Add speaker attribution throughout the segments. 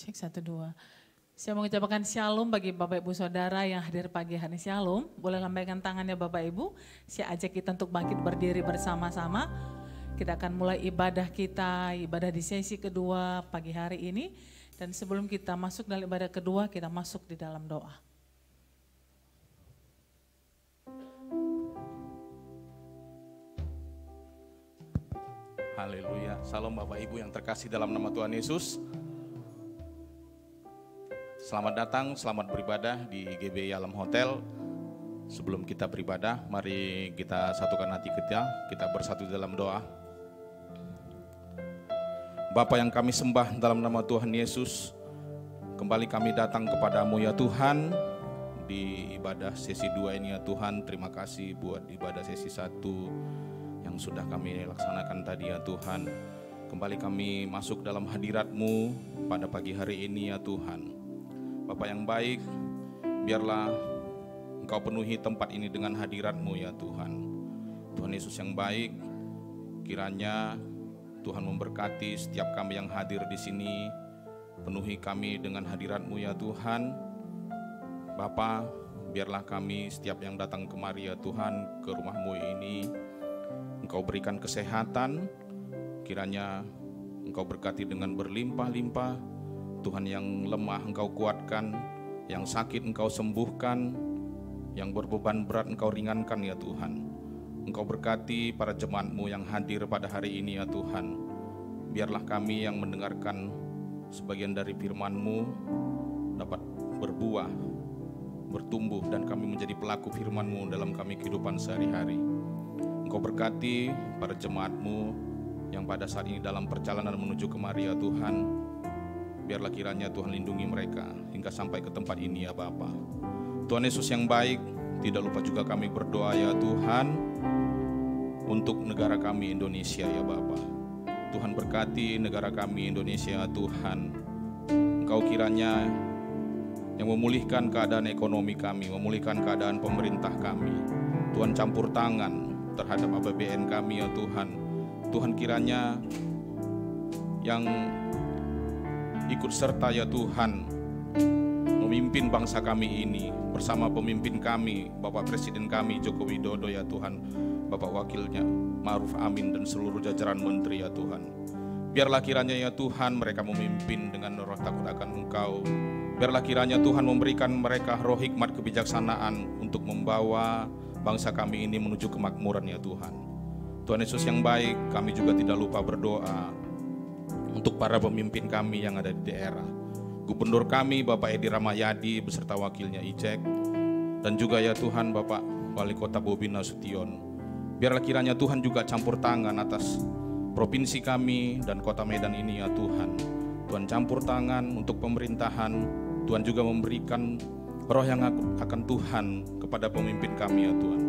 Speaker 1: Cek 1, 2. Saya mengucapkan shalom bagi Bapak Ibu Saudara yang hadir pagi hari. Shalom, boleh lambaikan tangannya Bapak Ibu. Saya ajak kita untuk bangkit berdiri bersama-sama. Kita akan mulai ibadah kita, ibadah di sesi kedua pagi hari ini. Dan sebelum kita masuk dalam ibadah kedua, kita masuk di dalam doa.
Speaker 2: Haleluya, salam Bapak Ibu yang terkasih dalam nama Tuhan Yesus. Selamat datang, selamat beribadah di GBI Alam Hotel. Sebelum kita beribadah, mari kita satukan hati kita bersatu dalam doa. Bapa yang kami sembah dalam nama Tuhan Yesus, kembali kami datang kepadamu ya Tuhan, di ibadah sesi 2 ini ya Tuhan. Terima kasih buat ibadah sesi 1 yang sudah kami laksanakan tadi ya Tuhan. Kembali kami masuk dalam hadirat-Mu pada pagi hari ini ya Tuhan. Bapa yang baik, biarlah Engkau penuhi tempat ini dengan hadirat-Mu ya Tuhan. Tuhan Yesus yang baik, kiranya Tuhan memberkati setiap kami yang hadir di sini. Penuhi kami dengan hadirat-Mu ya Tuhan. Bapa, biarlah kami setiap yang datang kemari ya Tuhan, ke rumah-Mu ini, Engkau berikan kesehatan, kiranya Engkau berkati dengan berlimpah-limpah. Tuhan, yang lemah Engkau kuatkan, yang sakit Engkau sembuhkan, yang berbeban berat Engkau ringankan ya Tuhan. Engkau berkati para jemaat-Mu yang hadir pada hari ini ya Tuhan. Biarlah kami yang mendengarkan sebagian dari firman-Mu dapat berbuah, bertumbuh, dan kami menjadi pelaku firman-Mu dalam kami kehidupan sehari-hari. Engkau berkati para jemaat-Mu yang pada saat ini dalam perjalanan menuju kemari ya Tuhan. Biarlah kiranya Tuhan lindungi mereka hingga sampai ke tempat ini ya Bapa. Tuhan Yesus yang baik, tidak lupa juga kami berdoa ya Tuhan untuk negara kami Indonesia ya Bapa. Tuhan berkati negara kami Indonesia ya Tuhan. Engkau kiranya yang memulihkan keadaan ekonomi kami, memulihkan keadaan pemerintah kami. Tuhan campur tangan terhadap APBN kami ya Tuhan. Tuhan kiranya yang ikut serta ya Tuhan memimpin bangsa kami ini bersama pemimpin kami, Bapak Presiden kami Joko Widodo ya Tuhan, Bapak Wakilnya Ma'ruf Amin dan seluruh jajaran menteri ya Tuhan. Biarlah kiranya ya Tuhan mereka memimpin dengan roh takut akan Engkau. Biarlah kiranya Tuhan memberikan mereka roh hikmat kebijaksanaan untuk membawa bangsa kami ini menuju kemakmuran ya Tuhan. Tuhan Yesus yang baik, kami juga tidak lupa berdoa untuk para pemimpin kami yang ada di daerah. Gubernur kami Bapak Edi Ramayadi beserta wakilnya Ijek, dan juga ya Tuhan Bapak Wali Kota Bobi Nasution. Biarlah kiranya Tuhan juga campur tangan atas provinsi kami dan kota Medan ini ya Tuhan. Tuhan campur tangan untuk pemerintahan. Tuhan juga memberikan roh yang akan Tuhan kepada pemimpin kami ya Tuhan.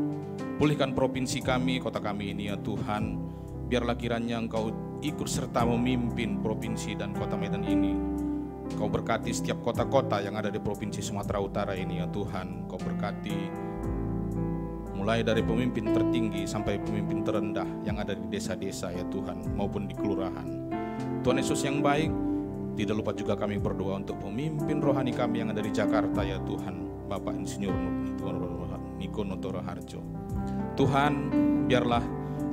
Speaker 2: Pulihkan provinsi kami, kota kami ini ya Tuhan. Biarlah kiranya Engkau ikut serta memimpin provinsi dan kota Medan ini. Kau berkati setiap kota-kota yang ada di provinsi Sumatera Utara ini ya Tuhan. Kau berkati mulai dari pemimpin tertinggi sampai pemimpin terendah yang ada di desa-desa ya Tuhan, maupun di kelurahan. Tuhan Yesus yang baik, tidak lupa juga kami berdoa untuk pemimpin rohani kami yang ada di Jakarta ya Tuhan, Bapak Insinyur Niko Notoro Harjo. Tuhan, biarlah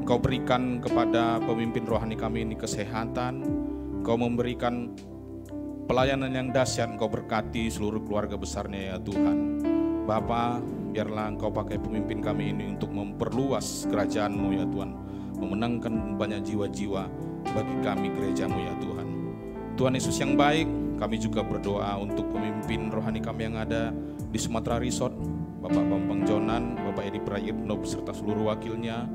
Speaker 2: Kau berikan kepada pemimpin rohani kami ini kesehatan. Kau memberikan pelayanan yang dahsyat. Engkau berkati seluruh keluarga besarnya ya Tuhan. Bapa, biarlah Engkau pakai pemimpin kami ini untuk memperluas kerajaan-Mu ya Tuhan, memenangkan banyak jiwa-jiwa bagi kami gereja-Mu ya Tuhan. Tuhan Yesus yang baik, kami juga berdoa untuk pemimpin rohani kami yang ada di Sumatera Resort, Bapak Bambang Jonan, Bapak Edi Prayitno beserta seluruh wakilnya.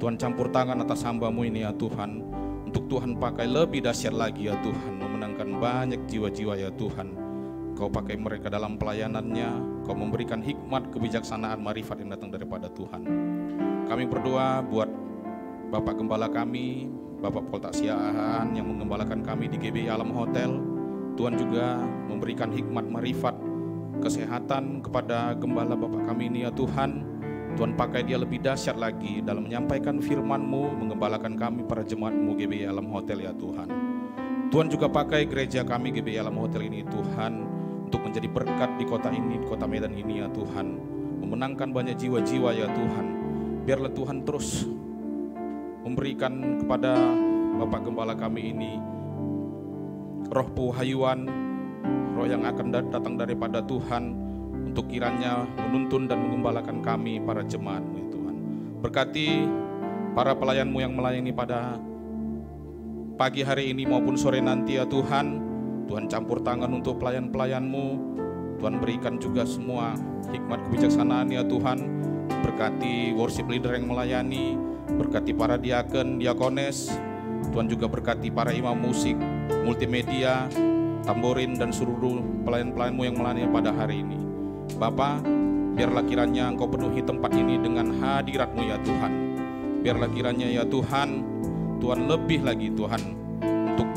Speaker 2: Tuhan campur tangan atas hamba-Mu ini ya Tuhan, untuk Tuhan pakai lebih dahsyat lagi ya Tuhan, memenangkan banyak jiwa-jiwa ya Tuhan. Kau pakai mereka dalam pelayanannya, Kau memberikan hikmat, kebijaksanaan, marifat yang datang daripada Tuhan. Kami berdoa buat Bapak Gembala kami, Bapak Poltasia Ahan yang menggembalakan kami di GBI Alam Hotel. Tuhan juga memberikan hikmat, marifat, kesehatan kepada Gembala Bapak kami ini ya Tuhan. Tuhan pakai dia lebih dahsyat lagi dalam menyampaikan firman-Mu, menggembalakan kami para jemaat-Mu GBI Alam Hotel ya Tuhan. Tuhan juga pakai gereja kami GBI Alam Hotel ini Tuhan, untuk menjadi berkat di kota ini, di kota Medan ini ya Tuhan. Memenangkan banyak jiwa-jiwa ya Tuhan. Biarlah Tuhan terus memberikan kepada Bapak Gembala kami ini roh pewahyuan, roh yang akan datang daripada Tuhan, untuk kiranya menuntun dan menggembalakan kami para jemaat-Mu ya Tuhan. Berkati para pelayan-Mu yang melayani pada pagi hari ini maupun sore nanti ya Tuhan. Tuhan campur tangan untuk pelayan-pelayan-Mu. Tuhan berikan juga semua hikmat kebijaksanaan ya Tuhan. Berkati worship leader yang melayani, berkati para diaken, diakones. Tuhan juga berkati para imam musik, multimedia, tamborin, dan seluruh pelayan-pelayan-Mu yang melayani pada hari ini. Bapa, biarlah kiranya Engkau penuhi tempat ini dengan hadirat-Mu ya Tuhan. Biarlah kiranya ya Tuhan, Tuhan lebih lagi Tuhan, untuk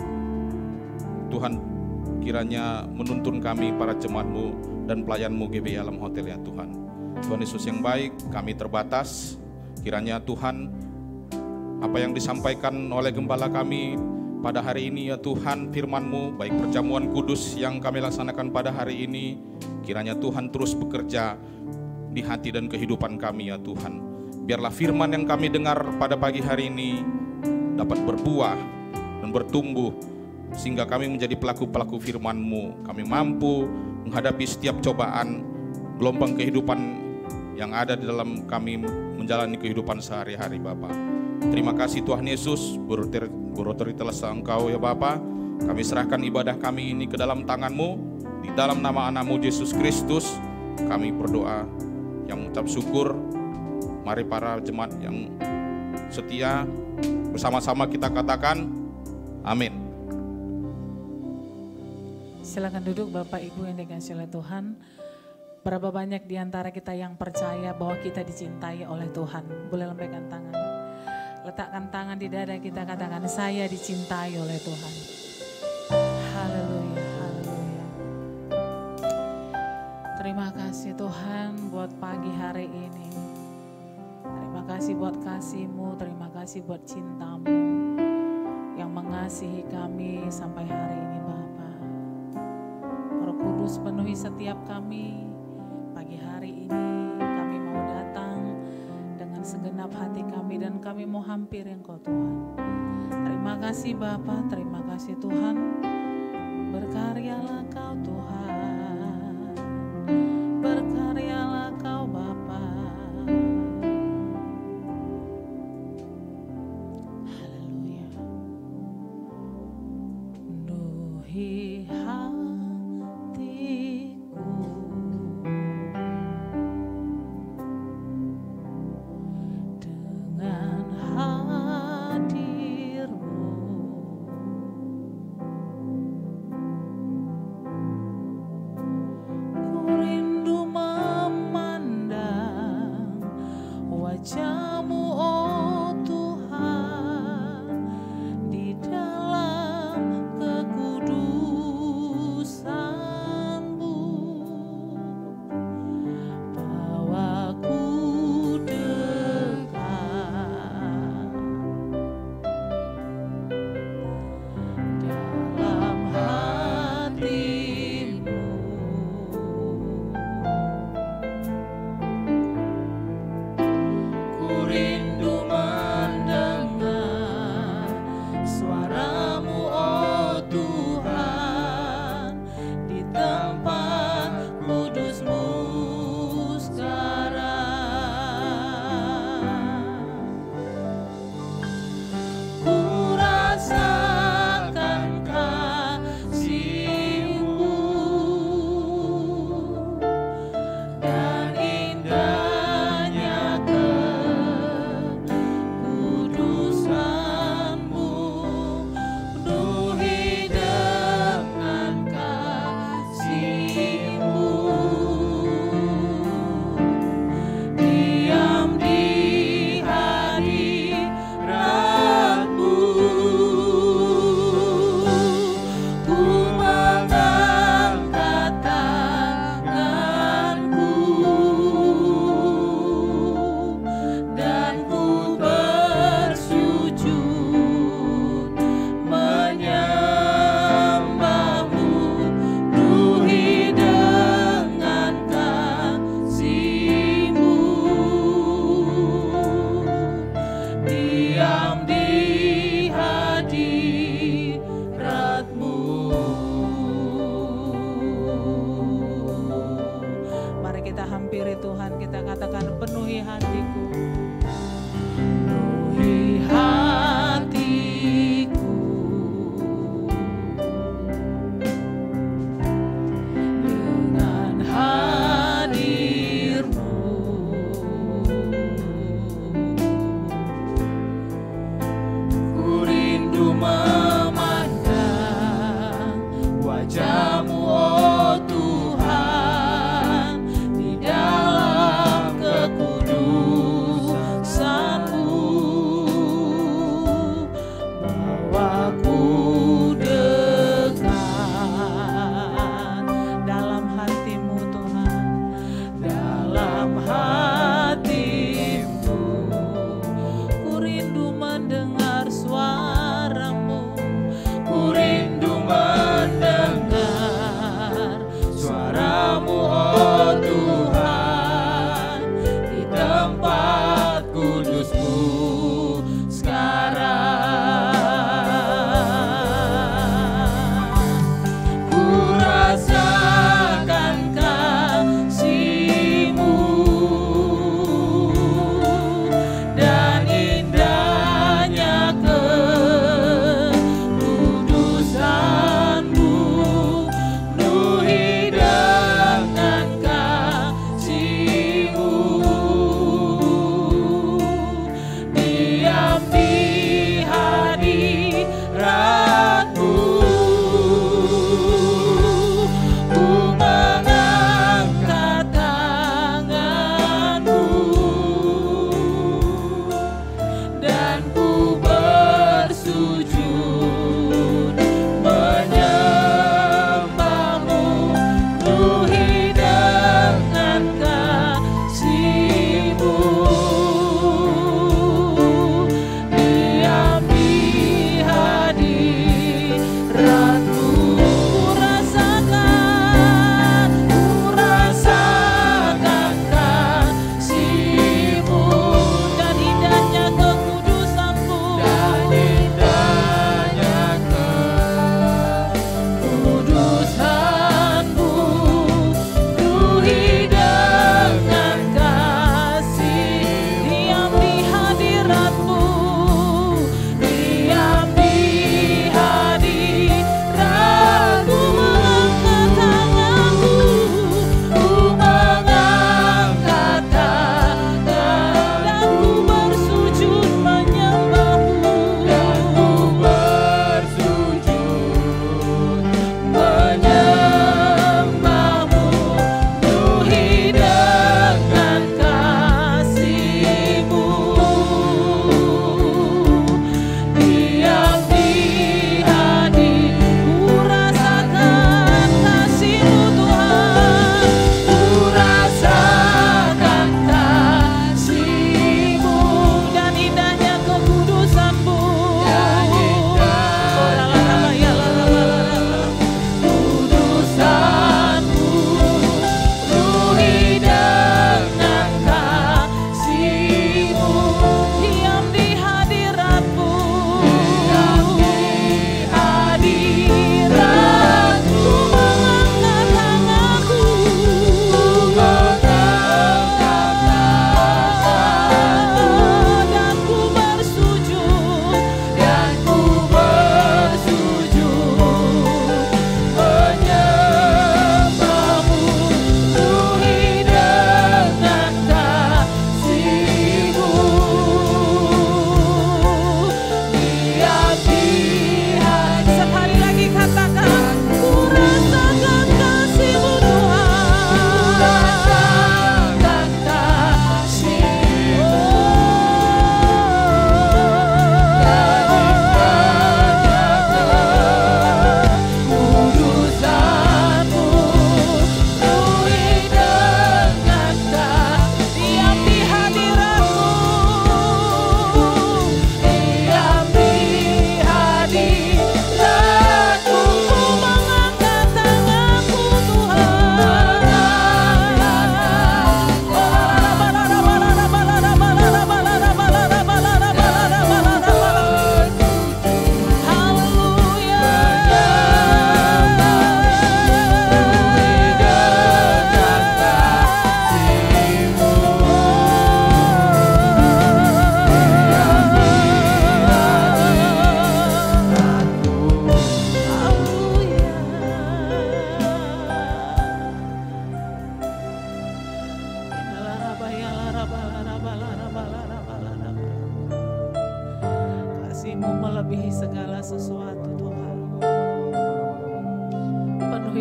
Speaker 2: Tuhan kiranya menuntun kami para jemaat-Mu dan pelayan-Mu GBI Alam Hotel ya Tuhan. Tuhan Yesus yang baik, kami terbatas. Kiranya Tuhan, apa yang disampaikan oleh gembala kami pada hari ini ya Tuhan, firman-Mu, baik perjamuan kudus yang kami laksanakan pada hari ini, kiranya Tuhan terus bekerja di hati dan kehidupan kami ya Tuhan. Biarlah firman yang kami dengar pada pagi hari ini dapat berbuah dan bertumbuh, sehingga kami menjadi pelaku-pelaku firman-Mu. Kami mampu menghadapi setiap cobaan, gelombang kehidupan yang ada di dalam kami menjalani kehidupan sehari-hari Bapa. Terima kasih Tuhan Yesus, berotoritas Engkau ya Bapa. Kami serahkan ibadah kami ini ke dalam tangan-Mu. Di dalam nama anak-Mu Yesus Kristus kami berdoa yang mengucap syukur. Mari para jemaat yang setia bersama-sama kita katakan amin.
Speaker 1: Silakan duduk Bapak Ibu yang dikasihi oleh Tuhan. Berapa banyak di antara kita yang percaya bahwa kita dicintai oleh Tuhan? Boleh lambaikan tangan. Letakkan tangan di dada kita, katakan saya dicintai oleh Tuhan. Haleluya, haleluya. Terima kasih Tuhan buat pagi hari ini. Terima kasih buat kasih-Mu, terima kasih buat cinta-Mu yang mengasihi kami sampai hari ini Bapa. Roh Kudus penuhi setiap kami. Pagi hari ini kami mau datang dengan segenap hati kami dan kami mau hampir Engkau Tuhan. Terima kasih Bapa, terima kasih Tuhan. Berkaryalah Kau Tuhan, berkaryalah Kau Bapa. Haleluya. Penuhi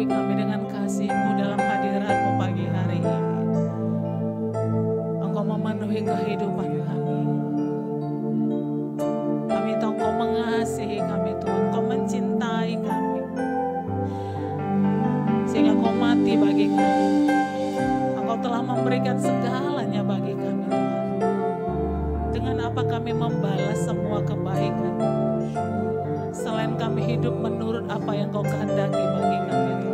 Speaker 1: penuhi kami dengan kasih-Mu dalam hadirat-Mu pagi hari ini. Engkau memenuhi kehidupan kami. Kami tahu Engkau mengasihi kami Tuhan, Engkau mencintai kami. Sehingga Engkau mati bagi kami. Engkau telah memberikan segalanya bagi kami Tuhan. Dengan apa kami membalas semua kebaikan? Selain kami hidup menurut apa yang Kau kehendaki bagi kami Tuhan.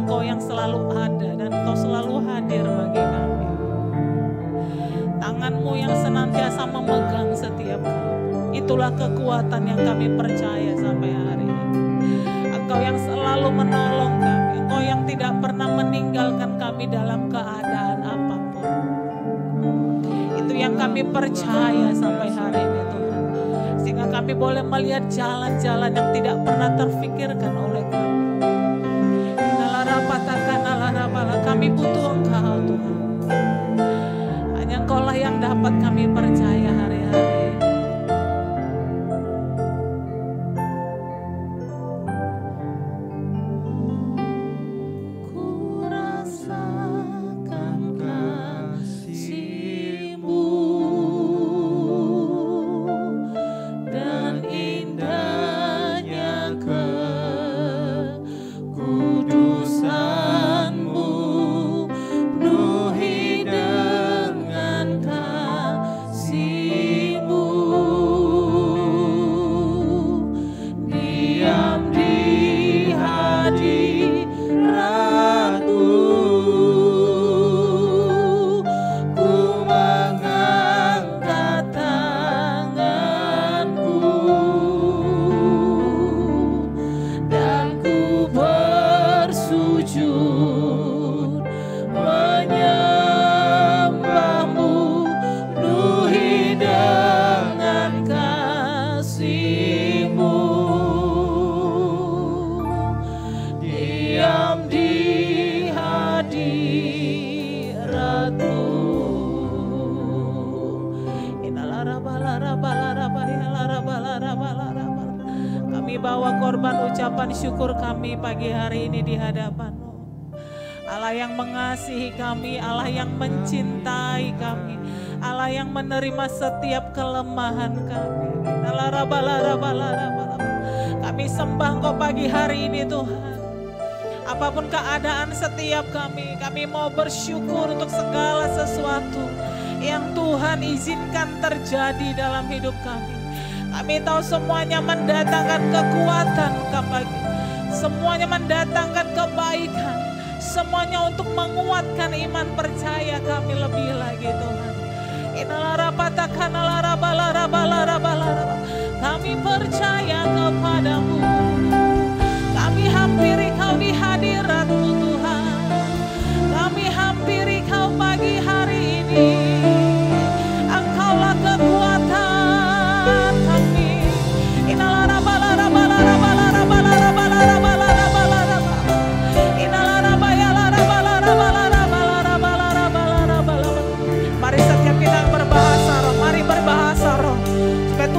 Speaker 1: Engkau yang selalu ada dan Engkau selalu hadir bagi kami. Tangan-Mu yang senantiasa memegang setiap kami. Itulah kekuatan yang kami percaya sampai hari ini. Engkau yang selalu menolong kami. Engkau yang tidak pernah meninggalkan kami dalam keadaan apapun. Itu yang kami percaya sampai hari ini Tuhan. Sehingga kami boleh melihat jalan-jalan yang tidak pernah terfikirkan oleh kami. Kami butuh Engkau Tuhan. Hanya Engkau-lah yang dapat kami percaya hari-hari. Kami bawa korban ucapan syukur kami pagi hari ini di hadapan-Mu. Allah yang mengasihi kami, Allah yang mencintai kami, Allah yang menerima setiap kelemahan kami. Kami sembah Engkau pagi hari ini Tuhan. Apapun keadaan setiap kami mau bersyukur untuk segala sesuatu yang Tuhan izinkan terjadi dalam hidup kami. Kami tahu semuanya mendatangkan kekuatan kami, semuanya mendatangkan kebaikan, semuanya untuk menguatkan iman percaya kami lebih lagi Tuhan. Kami percaya kepada-Mu, kami hampiri Kau di hadirat-Mu Tuhan, kami hampiri Kau pagi hari ini. Engkaulah kekuatan kami. Mari setiap kita berbahasa roh, mari berbahasa roh supaya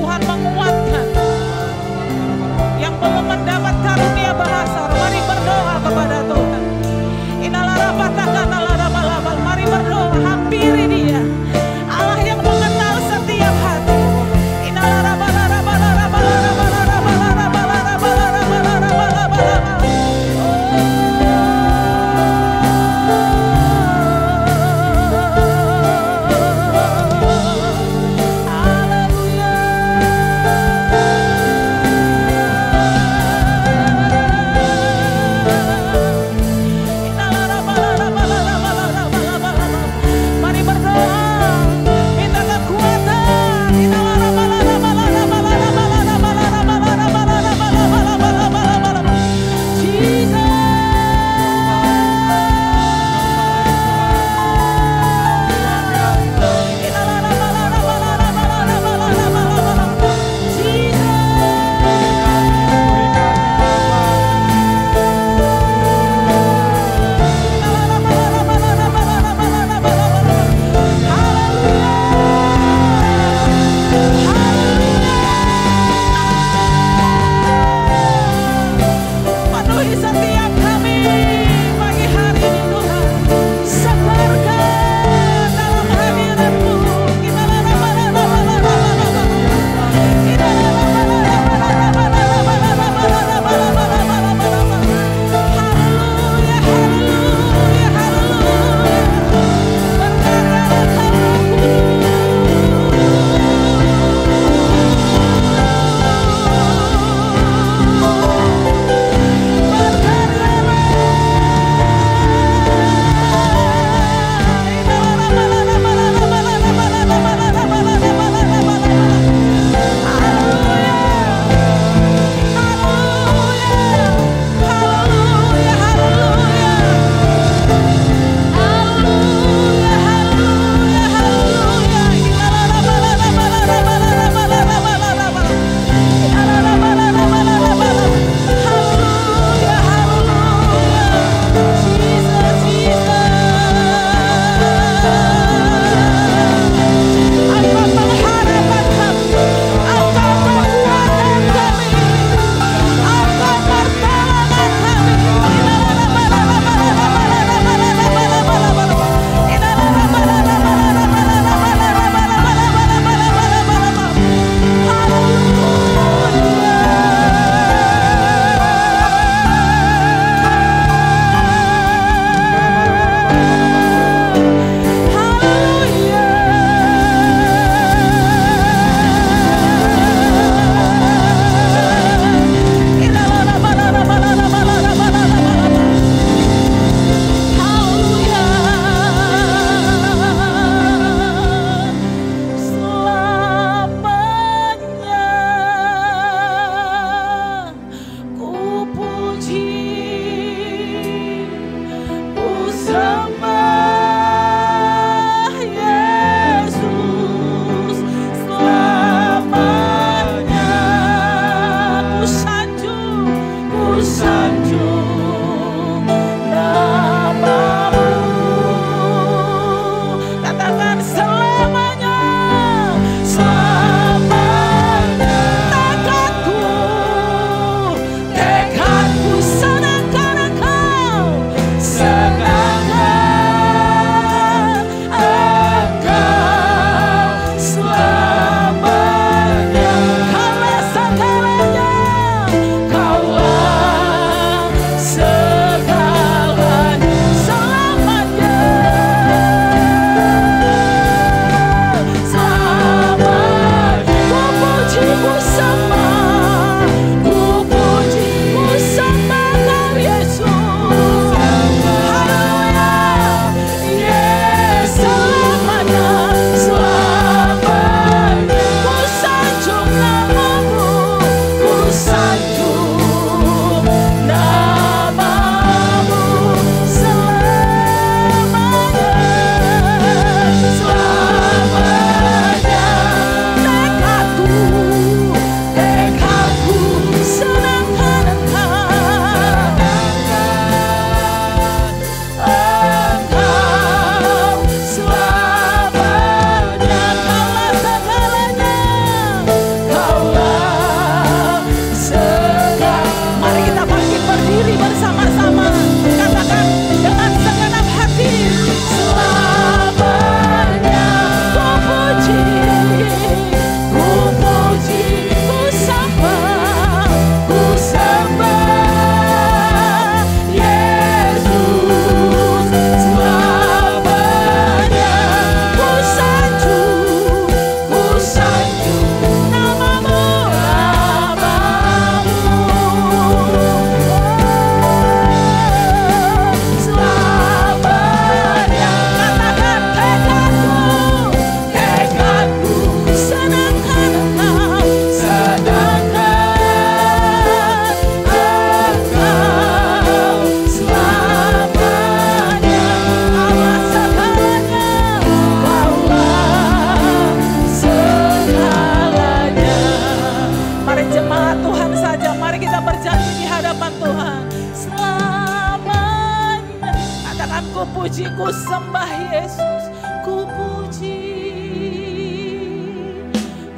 Speaker 1: puji, ku sembah Yesus, ku puji,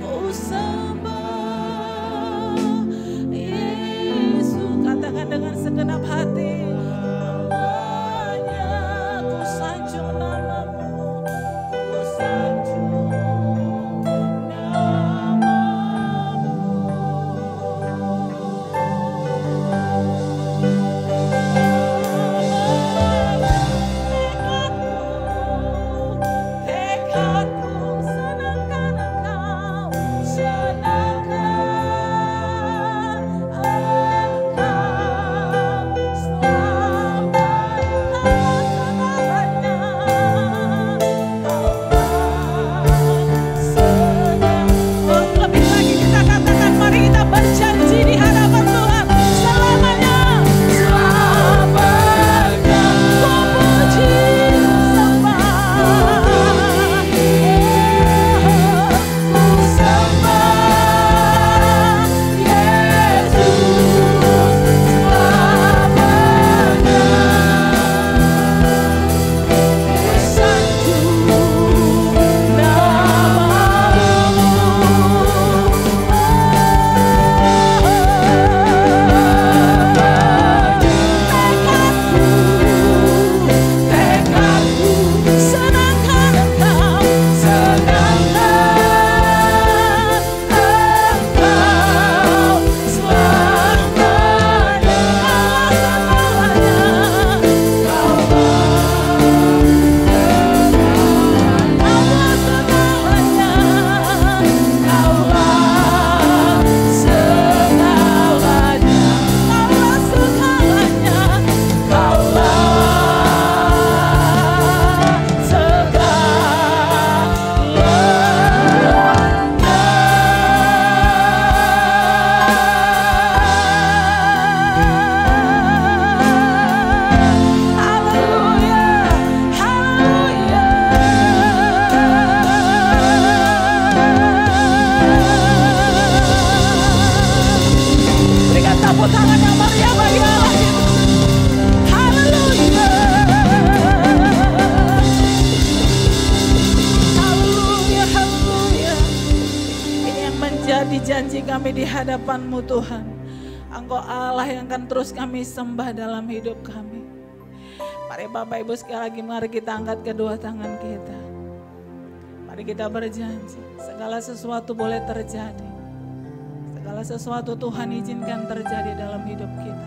Speaker 1: ku sembah Yesus. Katakan dengan segenap hati, namanya ku sanjung namamu, ku sanjung janji kami di hadapan-Mu Tuhan. Engkau Allah yang akan terus kami sembah dalam hidup kami. Mari Bapak Ibu sekali lagi, mari kita angkat kedua tangan kita. Mari kita berjanji, segala sesuatu boleh terjadi. Segala sesuatu Tuhan izinkan terjadi dalam hidup kita.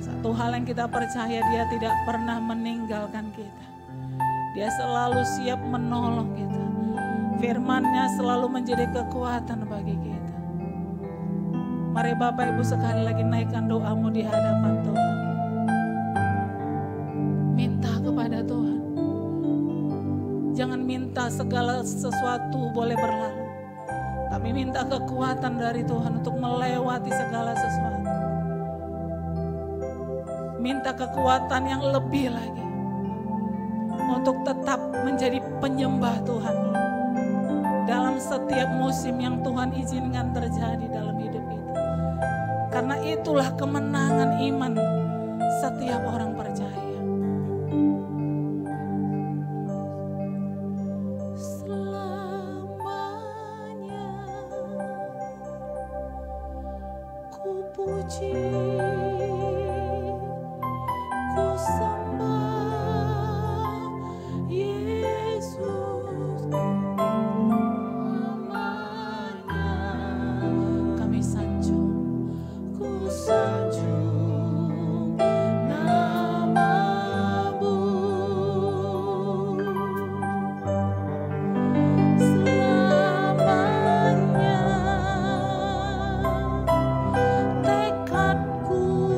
Speaker 1: Satu hal yang kita percaya, Dia tidak pernah meninggalkan kita. Dia selalu siap menolong kita. Firman-Nya selalu menjadi kekuatan bagi kita. Mari Bapak Ibu sekali lagi naikkan doamu di hadapan Tuhan. Minta kepada Tuhan. Jangan minta segala sesuatu boleh berlalu. Tapi minta kekuatan dari Tuhan untuk melewati segala sesuatu. Minta kekuatan yang lebih lagi. Untuk tetap menjadi penyembah Tuhan. Dalam setiap musim yang Tuhan izinkan terjadi dalam hidup kita. Karena itulah kemenangan iman setiap orang percaya. Selamanya ku puji, ku sembah Yesus. Tekadku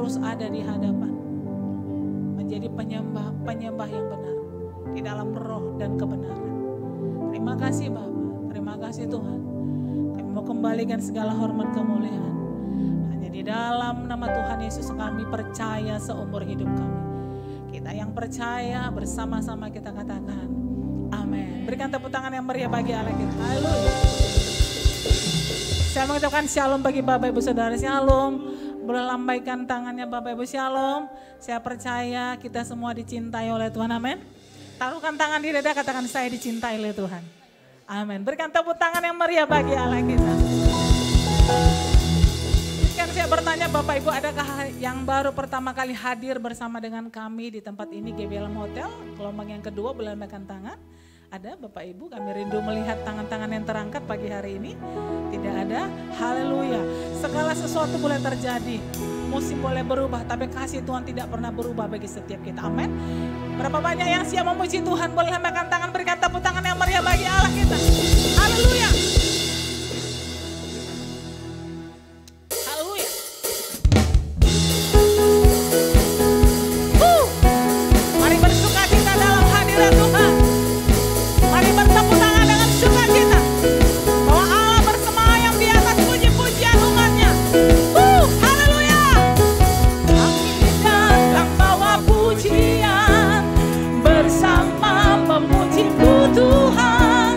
Speaker 1: terus ada di hadapan, menjadi penyembah yang benar di dalam roh dan kebenaran. Terima kasih Bapa, terima kasih Tuhan. Kami mau kembalikan segala hormat kemuliaan hanya di dalam nama Tuhan Yesus. Kami percaya seumur hidup kami. Kita yang percaya bersama-sama kita katakan amin. Berikan tepuk tangan yang meriah bagi Allah kita. Haleluya. Saya mengucapkan shalom bagi Bapak Ibu Saudara. Shalom. Boleh lambaikan tangannya Bapak Ibu. Shalom. Saya percaya kita semua dicintai oleh Tuhan. Amin. Taruhkan tangan di dada, katakan saya dicintai oleh Tuhan. Amin. Berikan tepuk tangan yang meriah bagi Allah kita. Kan saya bertanya Bapak Ibu, adakah yang baru pertama kali hadir bersama dengan kami di tempat ini GBLM Hotel? Gelombang yang kedua boleh lambaikan tangan. Ada Bapak Ibu, kami rindu melihat tangan-tangan yang terangkat pagi hari ini. Tidak ada, haleluya. Segala sesuatu boleh terjadi, musim boleh berubah, tapi kasih Tuhan tidak pernah berubah bagi setiap kita, amin. Berapa banyak yang siap memuji Tuhan, boleh lambaikan tangan, berikan tepuk tangan yang meriah bagi Allah kita. Haleluya. Haleluya. Mari bersuka cita dalam hadirat Tuhan. Mari bertepuk tangan dengan sukacita bahwa Allah bersemayam di atas puji-pujian umatnya. Haleluya. Kami datang bawa pujian bersama memuji-Mu Tuhan.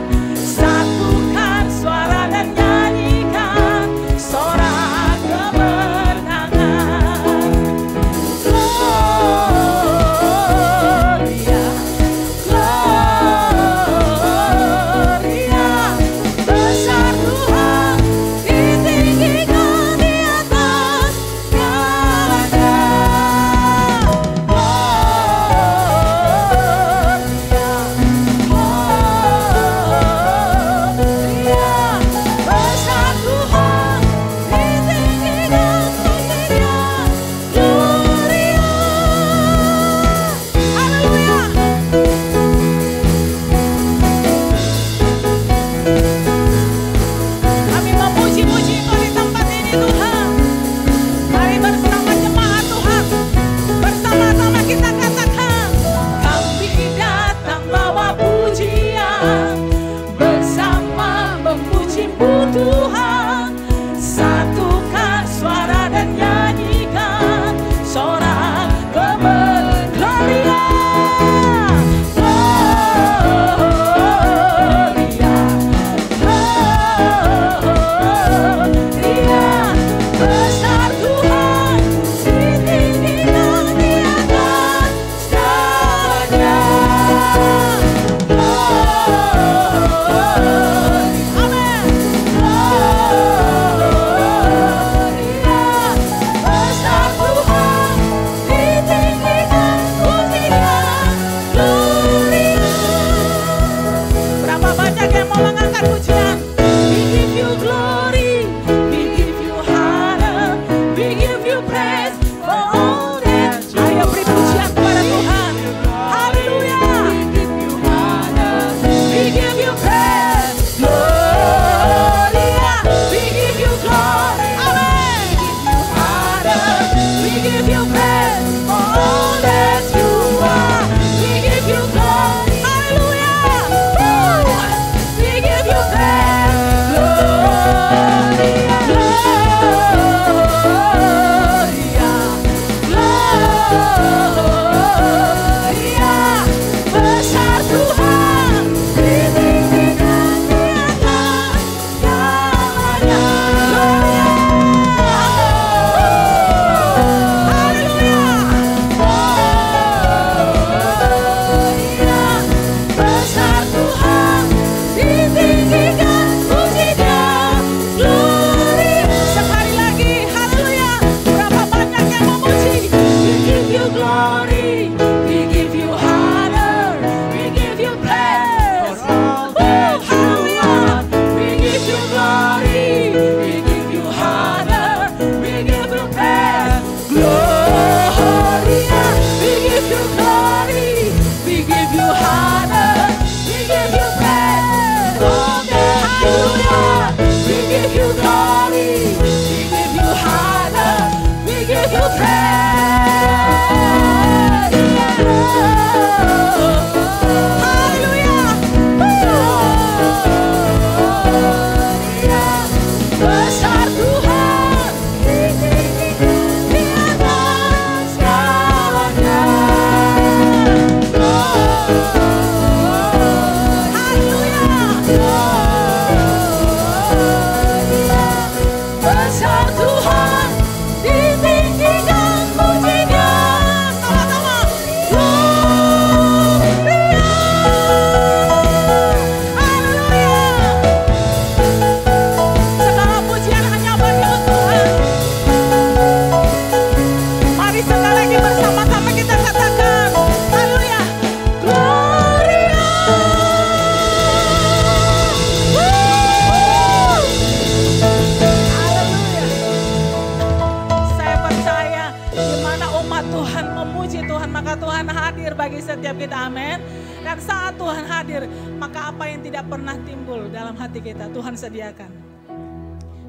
Speaker 1: saat Tuhan hadir, maka apa yang tidak pernah timbul dalam hati kita, Tuhan sediakan.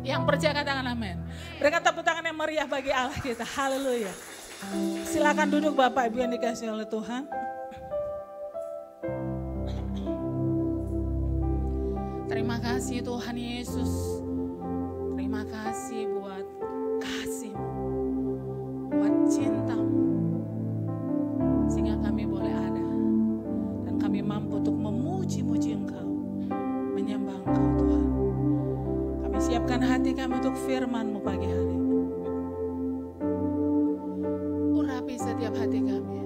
Speaker 1: Yang percaya katakan amin. Berikan tepuk tangan yang meriah bagi Allah kita. Haleluya. Silakan duduk Bapak Ibu yang dikasihi oleh Tuhan. Terima kasih Tuhan Yesus. Terima kasih buat kasih-Mu, buat cinta-Mu. Sehingga kami boleh ada. Dan kami mampu untuk memuji-muji Engkau, menyembah Engkau Tuhan. Kami siapkan hati kami untuk firman-Mu pagi hari. Urapi setiap hati kami.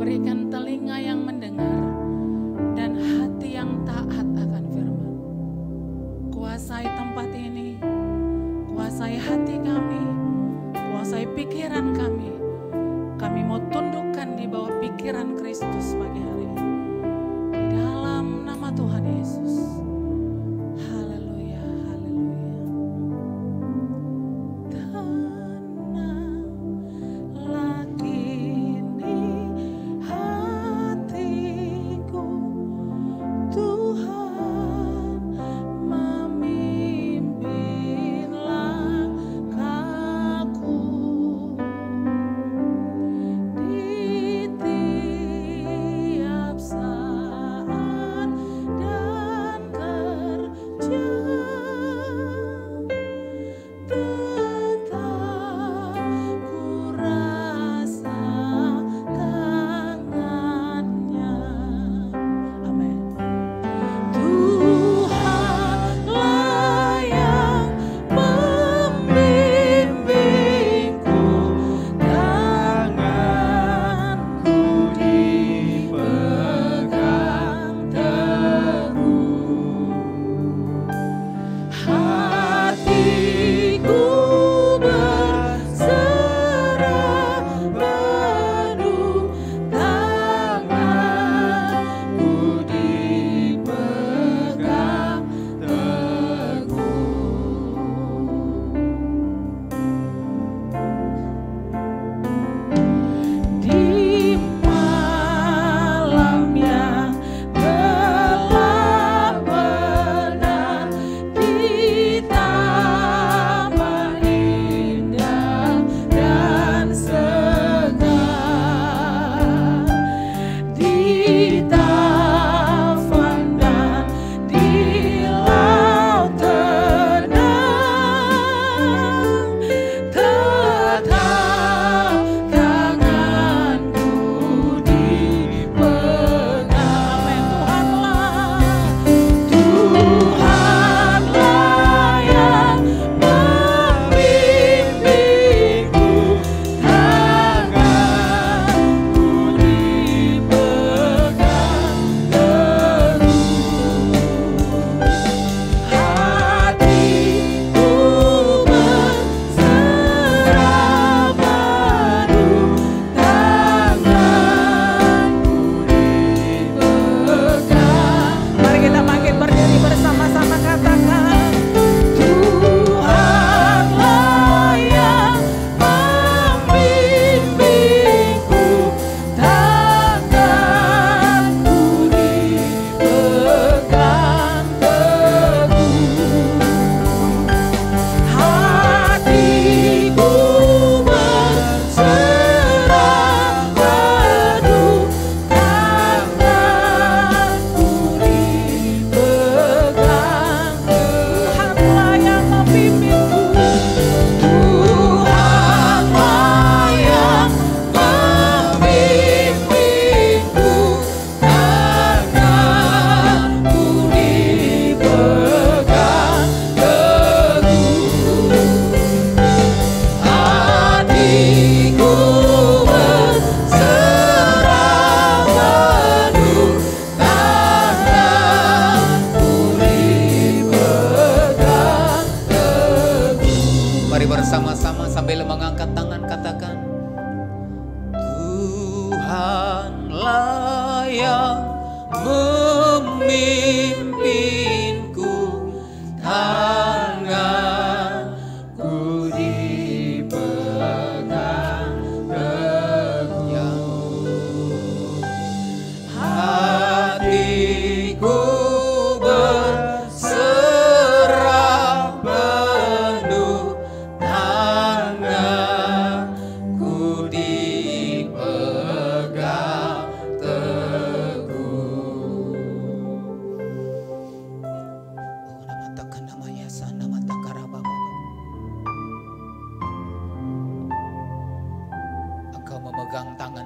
Speaker 1: Berikan telinga yang mendengar dan hati yang taat akan firman. Kuasai tempat ini, kuasai hati kami, kuasai pikiran kami. Kami mau tundukkan di bawah pikiran Kristus pagi hari ini. Di dalam nama Tuhan Yesus. Haleluya, haleluya.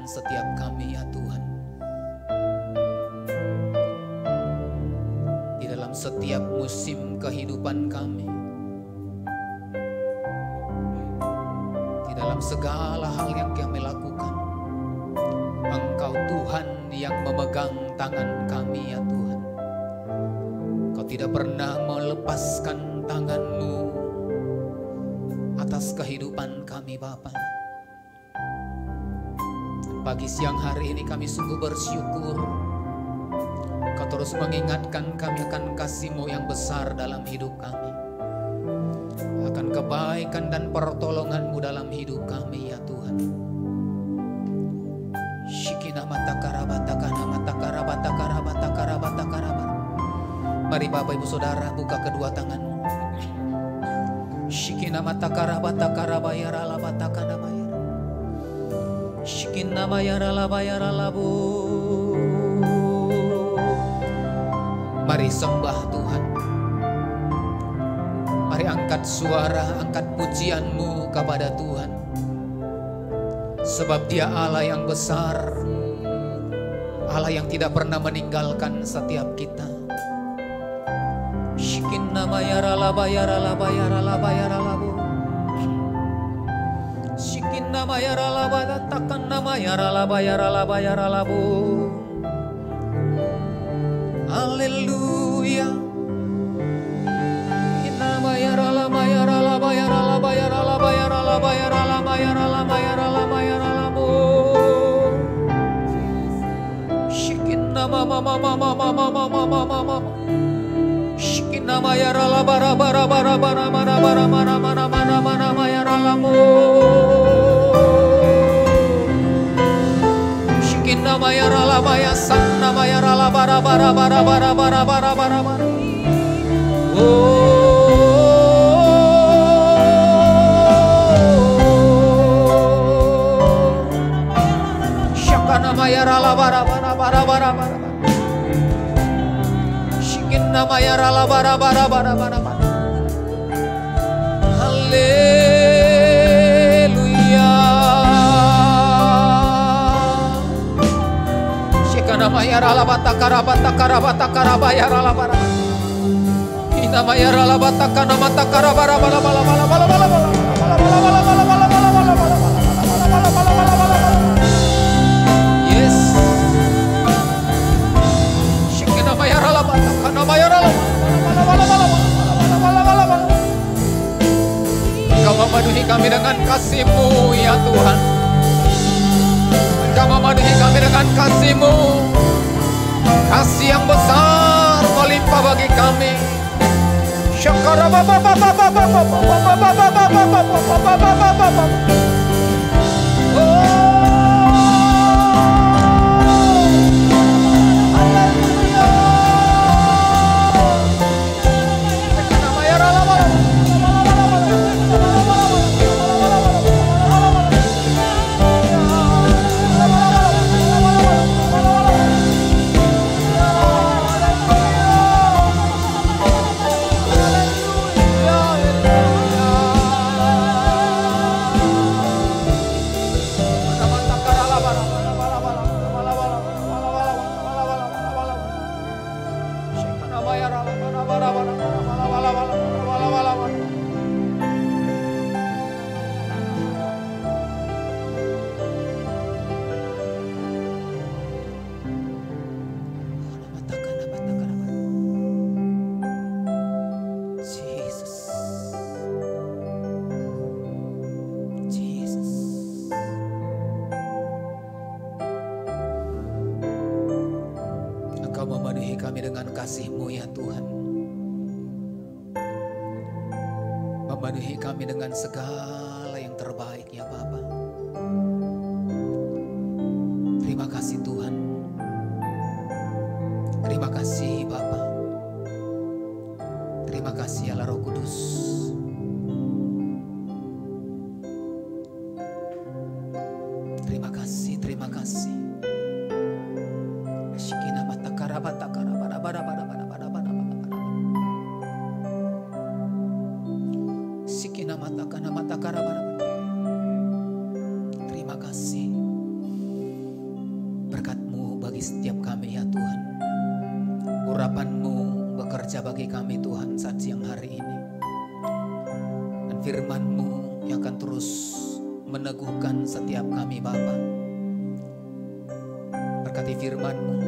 Speaker 3: setiap kami ya Tuhan. Di dalam setiap musim kehidupan kami, di dalam segala hal yang kami lakukan, Engkau Tuhan yang memegang tangan kami ya Tuhan. Kau tidak pernah melepaskan tangan-Mu atas kehidupan kami Bapa. Pagi siang hari ini kami sungguh bersyukur Kau terus mengingatkan kami akan kasih-Mu yang besar dalam hidup kami, akan kebaikan dan pertolongan-Mu dalam hidup kami ya Tuhan. Mari Bapak Ibu Saudara buka kedua tanganmu. Shikina matakara batakara bayara la batakana bayara. Shikina bayara la bayara labu. Mari sembah Tuhan. Mari angkat suara, angkat pujian-Mu kepada Tuhan. Sebab Dia Allah yang besar, Allah yang tidak pernah meninggalkan setiap kita. Shikinna mayara la bayara la bayara la bayara labu. Shikinna mayara la batakanna mayara la bayara la bayara labu. Haleluya. Inna mayara la bayara la bayara la bayara la bayara la bayara la bayara la bayara la bayara labu. Shikinna mama mama mama mama mama mama. Shikina mayara la bara bara bara bara bara bara mana mana mana mana mayara lamu. Shikina mayara la maya sanna mayara la bara bara bara bara bara bara bara bara. Shakana mayara la bara bara bara bara bara. Nama ya rala bara bara bara bara bara. Haleluya. Shikana maya rala batakara batakara batakara baya rala bara. Ina maya rala batakana matakara bara bara bara bara bara bara bara. Yes. Shikana maya rala batakana Engkau memenuhi kami dengan kasih-Mu ya Tuhan. Engkau memenuhi kami dengan kasih-Mu, kasih yang besar melimpah bagi kami. Syakara baba baba baba baba baba baba baba baba. kasih-Mu ya Tuhan. Memenuhi kami dengan segala yang terbaik ya Bapa. Terima kasih Tuhan. Terima kasih Bapa. Terima kasih Allah Roh Kudus. Terima kasih, terima kasih. Terima kasih. urapan-Mu bekerja bagi kami Tuhan saat siang hari ini. Dan firman-Mu yang akan terus meneguhkan setiap kami Bapa. Berkati firman-Mu,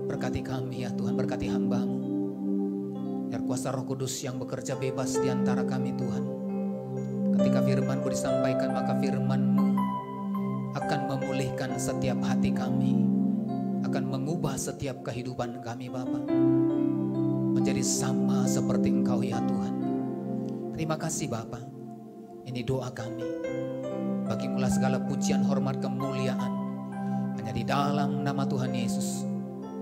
Speaker 3: berkati kami ya Tuhan, berkati hamba-Mu. Biar kuasa Roh Kudus yang bekerja bebas di antara kami Tuhan. Ketika firman-Mu disampaikan, maka firman-Mu akan memulihkan setiap hati kami, akan mengubah setiap kehidupan kami Bapa, menjadi sama seperti Engkau ya Tuhan. Terima kasih Bapa. Ini doa kami. Bagi-Mulah segala pujian, hormat, kemuliaan hanya di dalam nama Tuhan Yesus.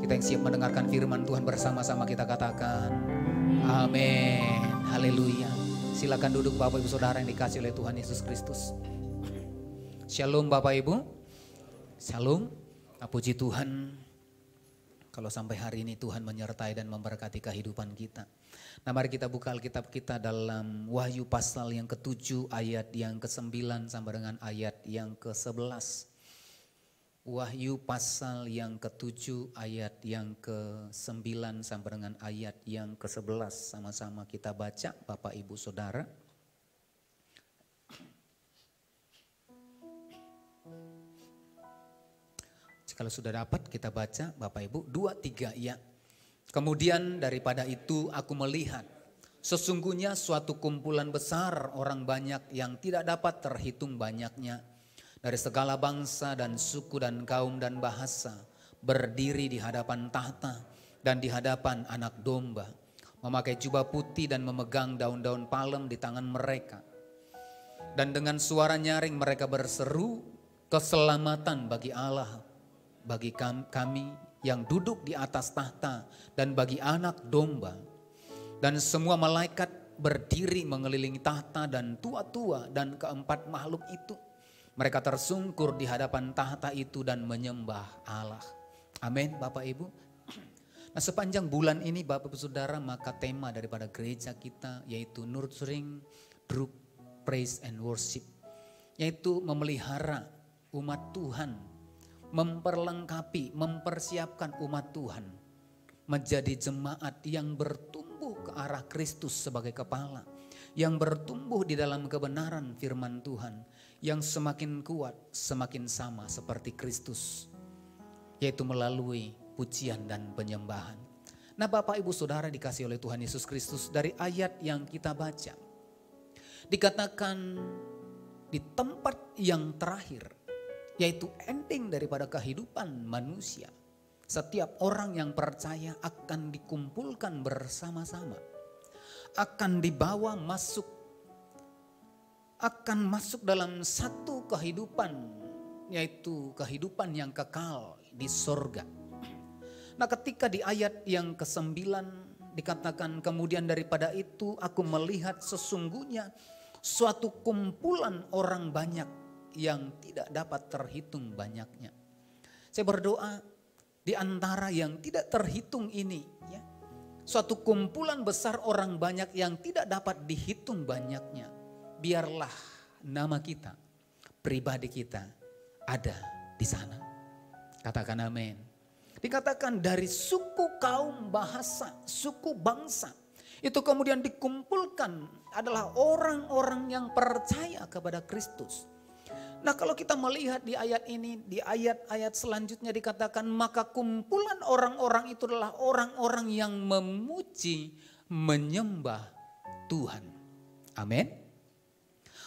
Speaker 3: Kita yang siap mendengarkan firman Tuhan bersama-sama kita katakan amin. Haleluya. Silakan duduk Bapak Ibu Saudara yang dikasihi oleh Tuhan Yesus Kristus. Shalom Bapak Ibu. Shalom. Puji Tuhan. Kalau sampai hari ini Tuhan menyertai dan memberkati kehidupan kita. Nah mari kita buka Alkitab kita dalam Wahyu pasal yang ke-7 ayat yang ke-9 sampai dengan ayat yang ke-11. Wahyu pasal yang ke-7 ayat yang ke-9 sampai dengan ayat yang ke-11. Sama-sama kita baca Bapak Ibu Saudara. Kalau sudah dapat kita baca Bapak Ibu 2, 3 ya. Kemudian daripada itu aku melihat sesungguhnya suatu kumpulan besar orang banyak yang tidak dapat terhitung banyaknya. Dari segala bangsa dan suku dan kaum dan bahasa berdiri di hadapan tahta dan di hadapan Anak Domba. Memakai jubah putih dan memegang daun-daun palem di tangan mereka. Dan dengan suara nyaring mereka berseru, keselamatan bagi Allah, bagi kami yang duduk di atas tahta dan bagi Anak Domba. Dan semua malaikat berdiri mengelilingi tahta dan tua-tua dan keempat makhluk itu. Mereka tersungkur di hadapan tahta itu dan menyembah Allah. Amin Bapak Ibu. Nah sepanjang bulan ini Bapak Ibu Saudara, maka tema daripada gereja kita yaitu Nurturing Group Praise and Worship. Yaitu memelihara umat Tuhan, memperlengkapi, mempersiapkan umat Tuhan. Menjadi jemaat yang bertumbuh ke arah Kristus sebagai kepala. Yang bertumbuh di dalam kebenaran firman Tuhan. Yang semakin kuat, semakin sama seperti Kristus. Yaitu melalui pujian dan penyembahan. Nah Bapak Ibu Saudara dikasihi oleh Tuhan Yesus Kristus, dari ayat yang kita baca. Dikatakan di tempat yang terakhir, yaitu ending daripada kehidupan manusia. Setiap orang yang percaya akan dikumpulkan bersama-sama. Akan dibawa masuk, akan masuk dalam satu kehidupan, yaitu kehidupan yang kekal di sorga. Nah ketika di ayat yang ke-9 dikatakan kemudian daripada itu aku melihat sesungguhnya suatu kumpulan orang banyak yang tidak dapat terhitung banyaknya. Saya berdoa di antara yang tidak terhitung ini ya, suatu kumpulan besar orang banyak yang tidak dapat dihitung banyaknya. Biarlah nama kita, pribadi kita ada di sana. Katakan amin. Dikatakan dari suku, kaum, bahasa, suku, bangsa. Itu kemudian dikumpulkan adalah orang-orang yang percaya kepada Kristus. Nah kalau kita melihat di ayat ini, di ayat-ayat selanjutnya dikatakan maka kumpulan orang-orang itu adalah orang-orang yang memuji, menyembah Tuhan. Amin.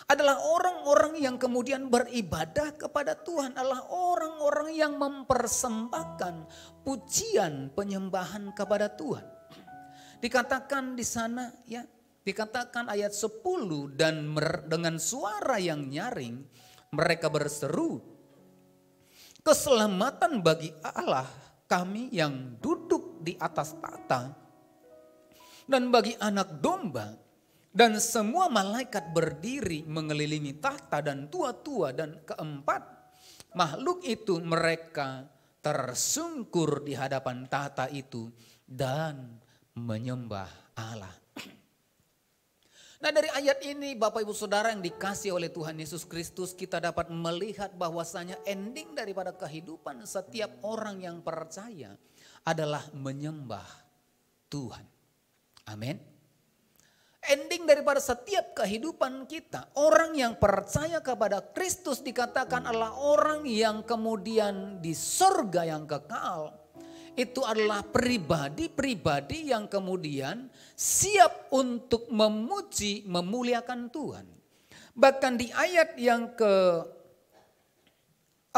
Speaker 3: Adalah orang-orang yang kemudian beribadah kepada Tuhan, adalah orang-orang yang mempersembahkan pujian penyembahan kepada Tuhan. Dikatakan di sana ya, dikatakan ayat 10 dan dengan suara yang nyaring mereka berseru, keselamatan bagi Allah kami yang duduk di atas tahta dan bagi Anak Domba. Dan semua malaikat berdiri mengelilingi tahta dan tua-tua dan keempat makhluk itu mereka tersungkur di hadapan tahta itu dan menyembah Allah. Nah dari ayat ini Bapak Ibu Saudara yang dikasihi oleh Tuhan Yesus Kristus, kita dapat melihat bahwasanya ending daripada kehidupan setiap orang yang percaya adalah menyembah Tuhan. Amin. Ending daripada setiap kehidupan kita, orang yang percaya kepada Kristus dikatakan adalah orang yang kemudian di surga yang kekal. Itu adalah pribadi-pribadi yang kemudian siap untuk memuji, memuliakan Tuhan. Bahkan di ayat yang ke-14,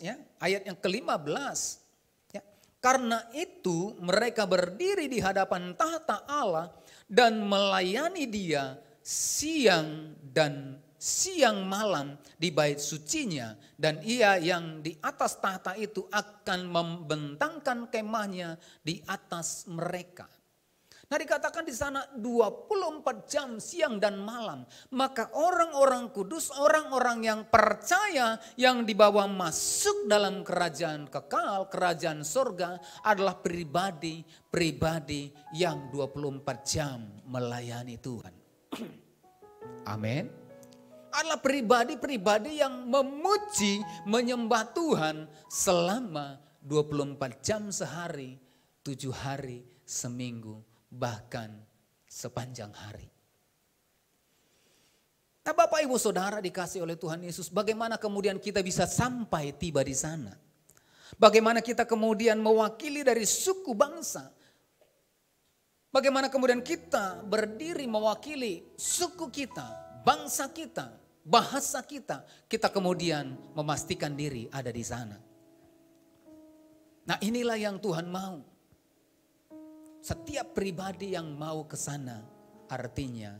Speaker 3: ya, ayat yang ke-15, karena itu mereka berdiri di hadapan tahta Allah dan melayani Dia siang malam di bait sucinya, dan Ia yang di atas tahta itu akan membentangkan kemahnya di atas mereka. Nah, dikatakan di sana 24 jam siang dan malam. Maka orang-orang kudus, orang-orang yang percaya yang dibawa masuk dalam kerajaan kekal, kerajaan surga adalah pribadi-pribadi yang 24 jam melayani Tuhan. Amin. Adalah pribadi-pribadi yang memuji, menyembah Tuhan selama 24 jam sehari, 7 hari seminggu, bahkan sepanjang hari. Nah, Bapak Ibu Saudara dikasih oleh Tuhan Yesus, bagaimana kemudian kita bisa sampai tiba di sana? Bagaimana kita kemudian mewakili dari suku bangsa? Bagaimana kemudian kita berdiri mewakili suku kita, bangsa kita, bahasa kita, kita kemudian memastikan diri ada di sana. Nah, inilah yang Tuhan mau. Setiap pribadi yang mau ke sana artinya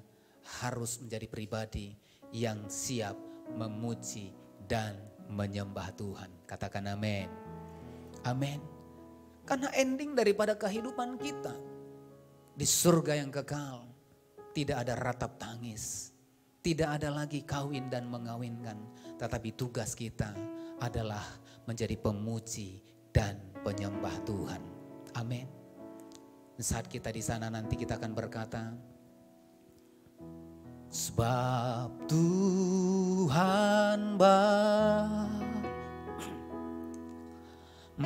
Speaker 3: harus menjadi pribadi yang siap memuji dan menyembah Tuhan. Katakan amin. Amin. Karena ending daripada kehidupan kita di surga yang kekal tidak ada ratap tangis. Tidak ada lagi kawin dan mengawinkan. Tetapi tugas kita adalah menjadi pemuji dan penyembah Tuhan. Amin. Saat kita di sana nanti kita akan berkata, sebab Tuhan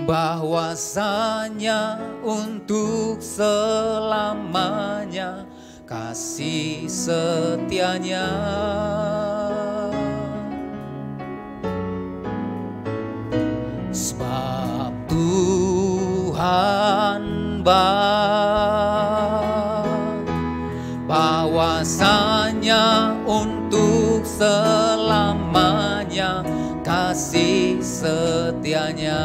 Speaker 3: bahwasanya untuk selamanya kasih setianya. Sebab Tuhan bahwasanya untuk selamanya kasih setianya.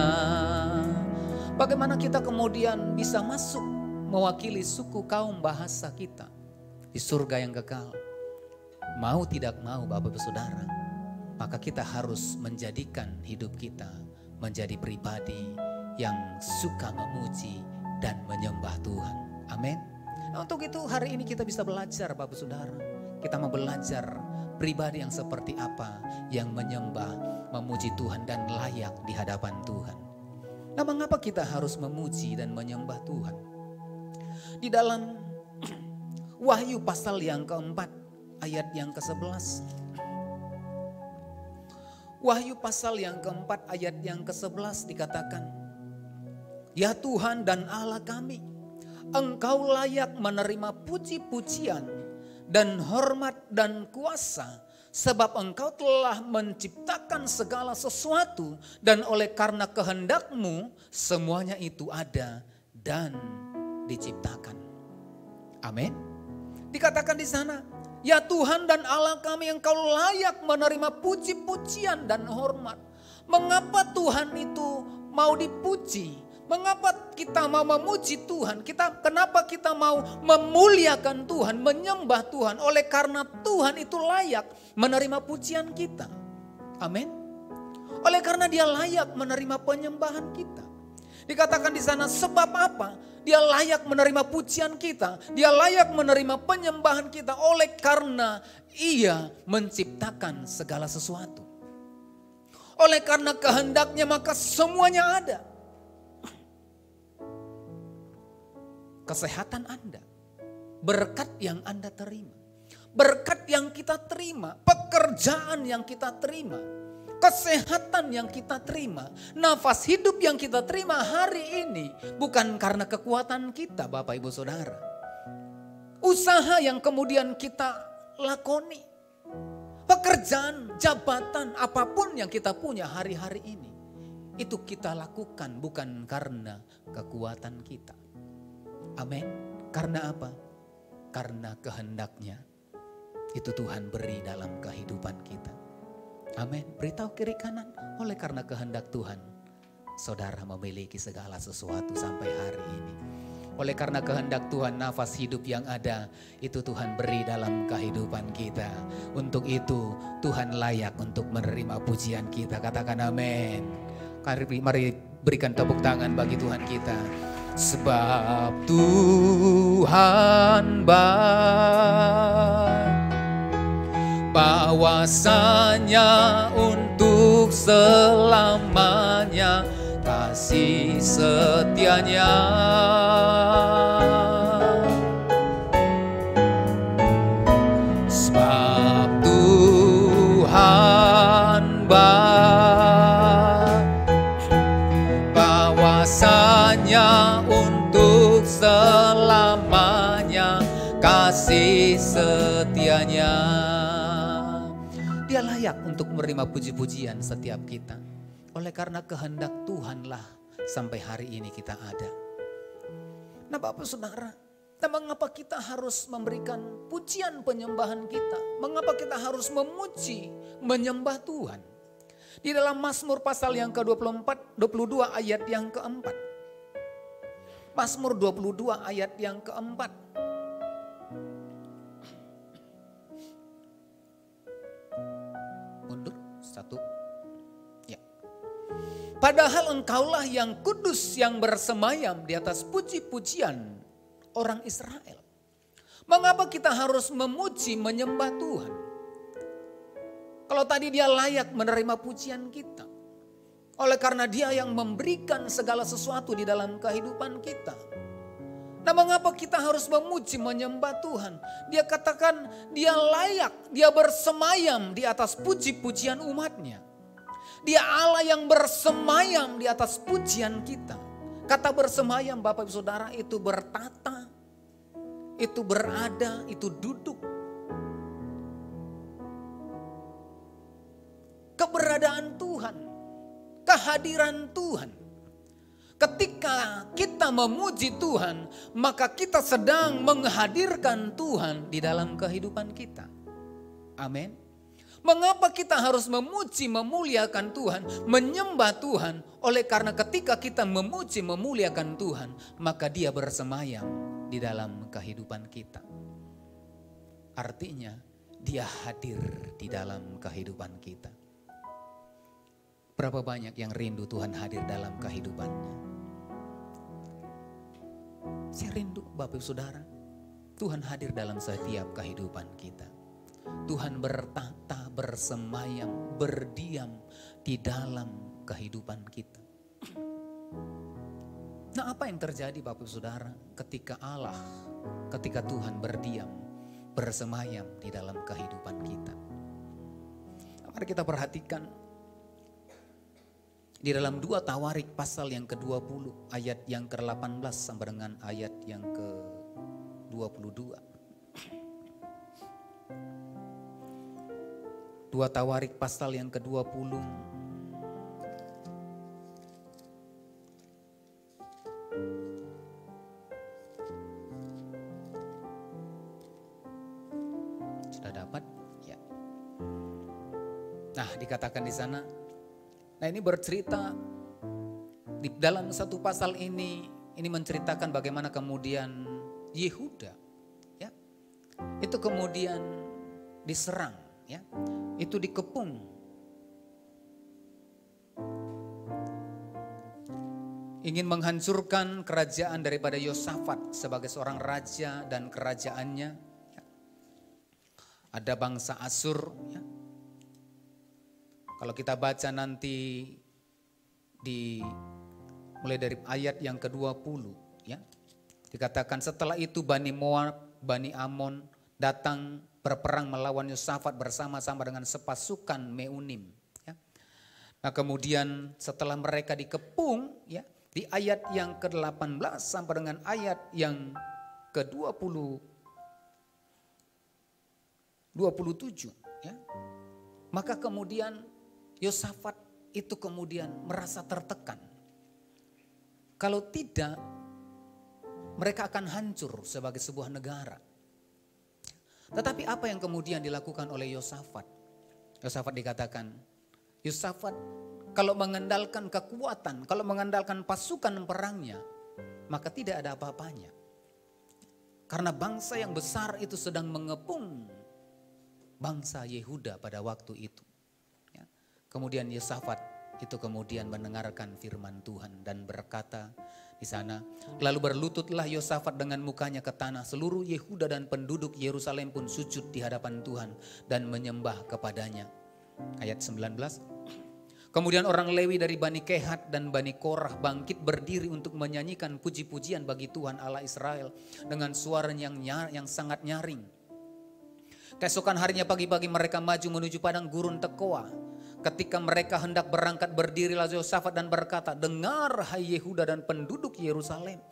Speaker 3: Bagaimana kita kemudian bisa masuk mewakili suku, kaum, bahasa kita di surga yang kekal? Mau tidak mau Bapak Ibu Saudara, maka kita harus menjadikan hidup kita menjadi pribadi yang suka memuji dan menyembah Tuhan. Amin. Nah, untuk itu hari ini kita bisa belajar Bapak Saudara. Kita mau belajar pribadi yang seperti apa yang menyembah, memuji Tuhan dan layak di hadapan Tuhan. Nah, mengapa kita harus memuji dan menyembah Tuhan? Di dalam Wahyu pasal yang keempat ayat yang ke-11. Wahyu pasal yang keempat ayat yang ke-11 dikatakan, ya Tuhan dan Allah kami, Engkau layak menerima puji-pujian dan hormat dan kuasa, sebab Engkau telah menciptakan segala sesuatu dan oleh karena kehendak-Mu semuanya itu ada dan diciptakan. Amin. Dikatakan di sana, ya Tuhan dan Allah kami, Engkau layak menerima puji-pujian dan hormat. Mengapa Tuhan itu mau dipuji? Mengapa kita mau memuji Tuhan? Kenapa kita mau memuliakan Tuhan, menyembah Tuhan? Oleh karena Tuhan itu layak menerima pujian kita. Amin. Oleh karena Dia layak menerima penyembahan kita. Dikatakan di sana, sebab apa? Dia layak menerima pujian kita. Dia layak menerima penyembahan kita oleh karena Ia menciptakan segala sesuatu. Oleh karena kehendaknya maka semuanya ada. Kesehatan Anda, berkat yang Anda terima, berkat yang kita terima, pekerjaan yang kita terima, Kesehatan yang kita terima, nafas hidup yang kita terima hari ini bukan karena kekuatan kita, Bapak Ibu Saudara. Usaha yang kemudian kita lakoni, pekerjaan, jabatan, apapun yang kita punya hari-hari ini, itu kita lakukan bukan karena kekuatan kita. Amin. Karena apa? Karena kehendaknya itu Tuhan beri dalam kehidupan kita. Amin. Beritahu kiri kanan, oleh karena kehendak Tuhan, saudara memiliki segala sesuatu sampai hari ini. Oleh karena kehendak Tuhan, nafas hidup yang ada itu Tuhan beri dalam kehidupan kita. Untuk itu Tuhan layak untuk menerima pujian kita. Katakan amin. Mari berikan tepuk tangan bagi Tuhan kita. Sebab Tuhan baik, bahwasanya untuk selamanya kasih setianya. Sebab Tuhan baik, bahwasanya untuk selamanya kasih setianya. Dia layak untuk menerima puji-pujian setiap kita. Oleh karena kehendak Tuhanlah sampai hari ini kita ada. Nah Bapak Saudara, nah mengapa kita harus memberikan pujian penyembahan kita? Mengapa kita harus memuji, menyembah Tuhan? Di dalam Mazmur pasal yang ke-24, 22 ayat yang keempat. Mazmur 22 ayat yang keempat. Mundur, satu. Ya. Padahal engkaulah yang kudus yang bersemayam di atas puji-pujian orang Israel. Mengapa kita harus memuji, menyembah Tuhan? Kalau tadi dia layak menerima pujian kita. Oleh karena dia yang memberikan segala sesuatu di dalam kehidupan kita. Nah mengapa kita harus memuji, menyembah Tuhan? Dia katakan dia layak, dia bersemayam di atas puji-pujian umatnya. Dia Allah yang bersemayam di atas pujian kita. Kata bersemayam Bapak Ibu Saudara itu bertata, itu berada, itu duduk. Keberadaan Tuhan, kehadiran Tuhan. Ketika kita memuji Tuhan, maka kita sedang menghadirkan Tuhan di dalam kehidupan kita. Amin. Mengapa kita harus memuji, memuliakan Tuhan, menyembah Tuhan? Oleh karena ketika kita memuji, memuliakan Tuhan, maka Dia bersemayam di dalam kehidupan kita. Artinya, Dia hadir di dalam kehidupan kita. Berapa banyak yang rindu Tuhan hadir dalam kehidupannya? Saya rindu Bapak Ibu Saudara, Tuhan hadir dalam setiap kehidupan kita. Tuhan bertata, bersemayam, berdiam di dalam kehidupan kita. Nah apa yang terjadi Bapak Ibu Saudara ketika Tuhan berdiam, bersemayam di dalam kehidupan kita? Mari kita perhatikan. Di dalam 2 Tawarik pasal yang ke-20 ayat yang ke-18 sampai dengan ayat yang ke-22. 2 Tawarik pasal yang ke-20 sudah dapat? Ya. Nah, dikatakan di sana. Nah ini bercerita di dalam satu pasal ini menceritakan bagaimana kemudian Yehuda ya itu kemudian diserang ya, itu dikepung. Ingin menghancurkan kerajaan daripada Yosafat sebagai seorang raja dan kerajaannya. Ya. Ada bangsa Asyur ya. Kalau kita baca nanti mulai dari ayat yang ke-20 ya. Dikatakan setelah itu Bani Moab, Bani Amon datang berperang melawan Yosafat bersama-sama dengan sepasukan Meunim ya. Nah kemudian setelah mereka dikepung ya, di ayat yang ke-18 sampai dengan ayat yang ke-27 ya. Maka kemudian Yosafat itu kemudian merasa tertekan. Kalau tidak, mereka akan hancur sebagai sebuah negara. Tetapi apa yang kemudian dilakukan oleh Yosafat? Yosafat dikatakan, Yosafat kalau mengandalkan kekuatan, kalau mengandalkan pasukan perangnya, maka tidak ada apa-apanya. Karena bangsa yang besar itu sedang mengepung bangsa Yehuda pada waktu itu. Ya. Kemudian Yosafat itu kemudian mendengarkan firman Tuhan dan berkata di sana, lalu berlututlah Yosafat dengan mukanya ke tanah, seluruh Yehuda dan penduduk Yerusalem pun sujud di hadapan Tuhan dan menyembah kepadanya. Ayat 19. Kemudian orang Lewi dari Bani Kehat dan Bani Korah bangkit berdiri untuk menyanyikan puji-pujian bagi Tuhan Allah Israel dengan suara yang sangat nyaring. Keesokan harinya pagi-pagi mereka maju menuju padang gurun Tekoa. Ketika mereka hendak berangkat, berdirilah Yosafat dan berkata, dengar hai Yehuda dan penduduk Yerusalem,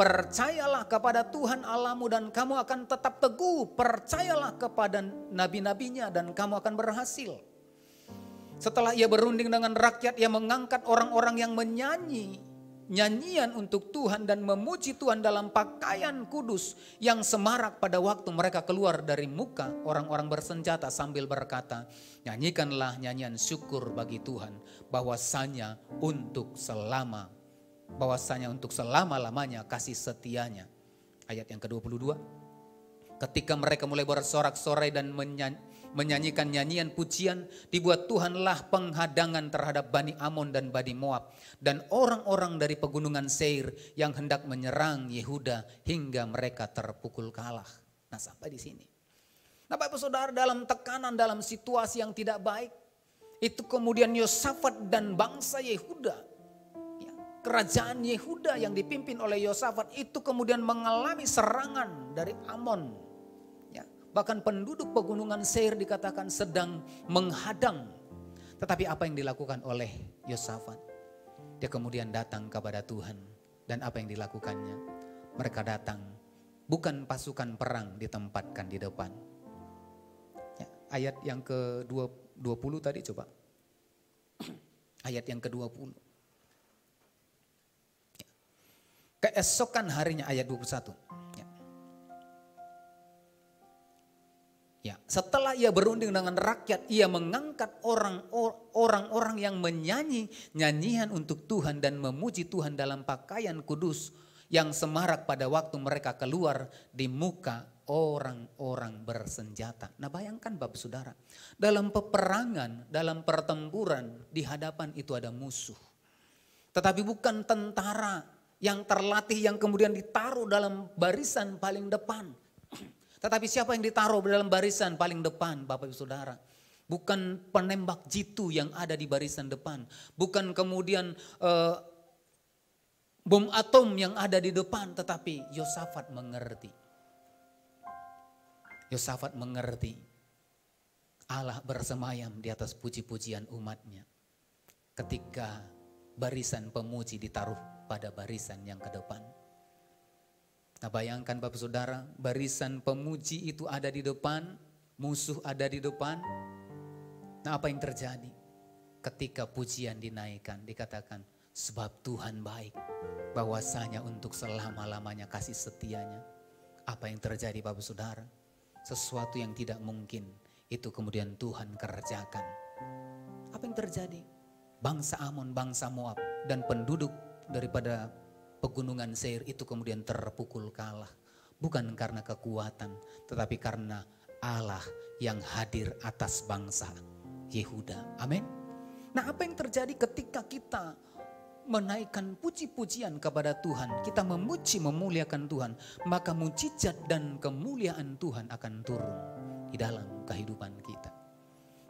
Speaker 3: percayalah kepada Tuhan Allahmu dan kamu akan tetap teguh. Percayalah kepada nabi-nabinya dan kamu akan berhasil. Setelah ia berunding dengan rakyat, ia mengangkat orang-orang yang menyanyi nyanyian untuk Tuhan dan memuji Tuhan dalam pakaian kudus yang semarak pada waktu mereka keluar dari muka orang-orang bersenjata sambil berkata, nyanyikanlah nyanyian syukur bagi Tuhan bahwasanya untuk selama-lamanya kasih setianya. Ayat yang ke-22. Ketika mereka mulai bersorak-sorai dan menyanyikan nyanyian pujian, dibuat Tuhanlah penghadangan terhadap Bani Amon dan Bani Moab dan orang-orang dari pegunungan Seir yang hendak menyerang Yehuda hingga mereka terpukul kalah. Nah sampai di sini. Nah Bapak Saudara, dalam tekanan, dalam situasi yang tidak baik, itu kemudian Yosafat dan bangsa Yehuda, ya, kerajaan Yehuda yang dipimpin oleh Yosafat itu kemudian mengalami serangan dari Amon. Bahkan penduduk pegunungan Seir dikatakan sedang menghadang. Tetapi apa yang dilakukan oleh Yosafat? Dia kemudian datang kepada Tuhan. Dan apa yang dilakukannya? Mereka datang, bukan pasukan perang ditempatkan di depan. Ya, ayat yang ke-20 tadi coba. Ayat yang ke-20. Ya. Keesokan harinya ayat 21. Ya, setelah ia berunding dengan rakyat, ia mengangkat orang-orang yang menyanyi nyanyian untuk Tuhan dan memuji Tuhan dalam pakaian kudus yang semarak pada waktu mereka keluar di muka orang-orang bersenjata. Nah bayangkan Bapak Saudara, dalam peperangan, dalam pertempuran di hadapan itu ada musuh. Tetapi bukan tentara yang terlatih yang kemudian ditaruh dalam barisan paling depan. Tetapi siapa yang ditaruh dalam barisan paling depan Bapak Ibu Saudara? Bukan penembak jitu yang ada di barisan depan. Bukan kemudian bom atom yang ada di depan. Tetapi Yosafat mengerti. Yosafat mengerti Allah bersemayam di atas puji-pujian umatnya. Ketika barisan pemuji ditaruh pada barisan yang ke depan. Nah bayangkan Bapak Saudara, barisan pemuji itu ada di depan, musuh ada di depan. Nah apa yang terjadi? Ketika pujian dinaikkan, dikatakan sebab Tuhan baik, bahwasanya untuk selama-lamanya kasih setianya. Apa yang terjadi Bapak Saudara? Sesuatu yang tidak mungkin, itu kemudian Tuhan kerjakan. Apa yang terjadi? Bangsa Amon, bangsa Moab, dan penduduk daripada pegunungan Seir itu kemudian terpukul kalah. Bukan karena kekuatan, tetapi karena Allah yang hadir atas bangsa Yehuda. Amin. Nah apa yang terjadi ketika kita menaikkan puji-pujian kepada Tuhan, kita memuji memuliakan Tuhan, maka mujizat dan kemuliaan Tuhan akan turun di dalam kehidupan kita.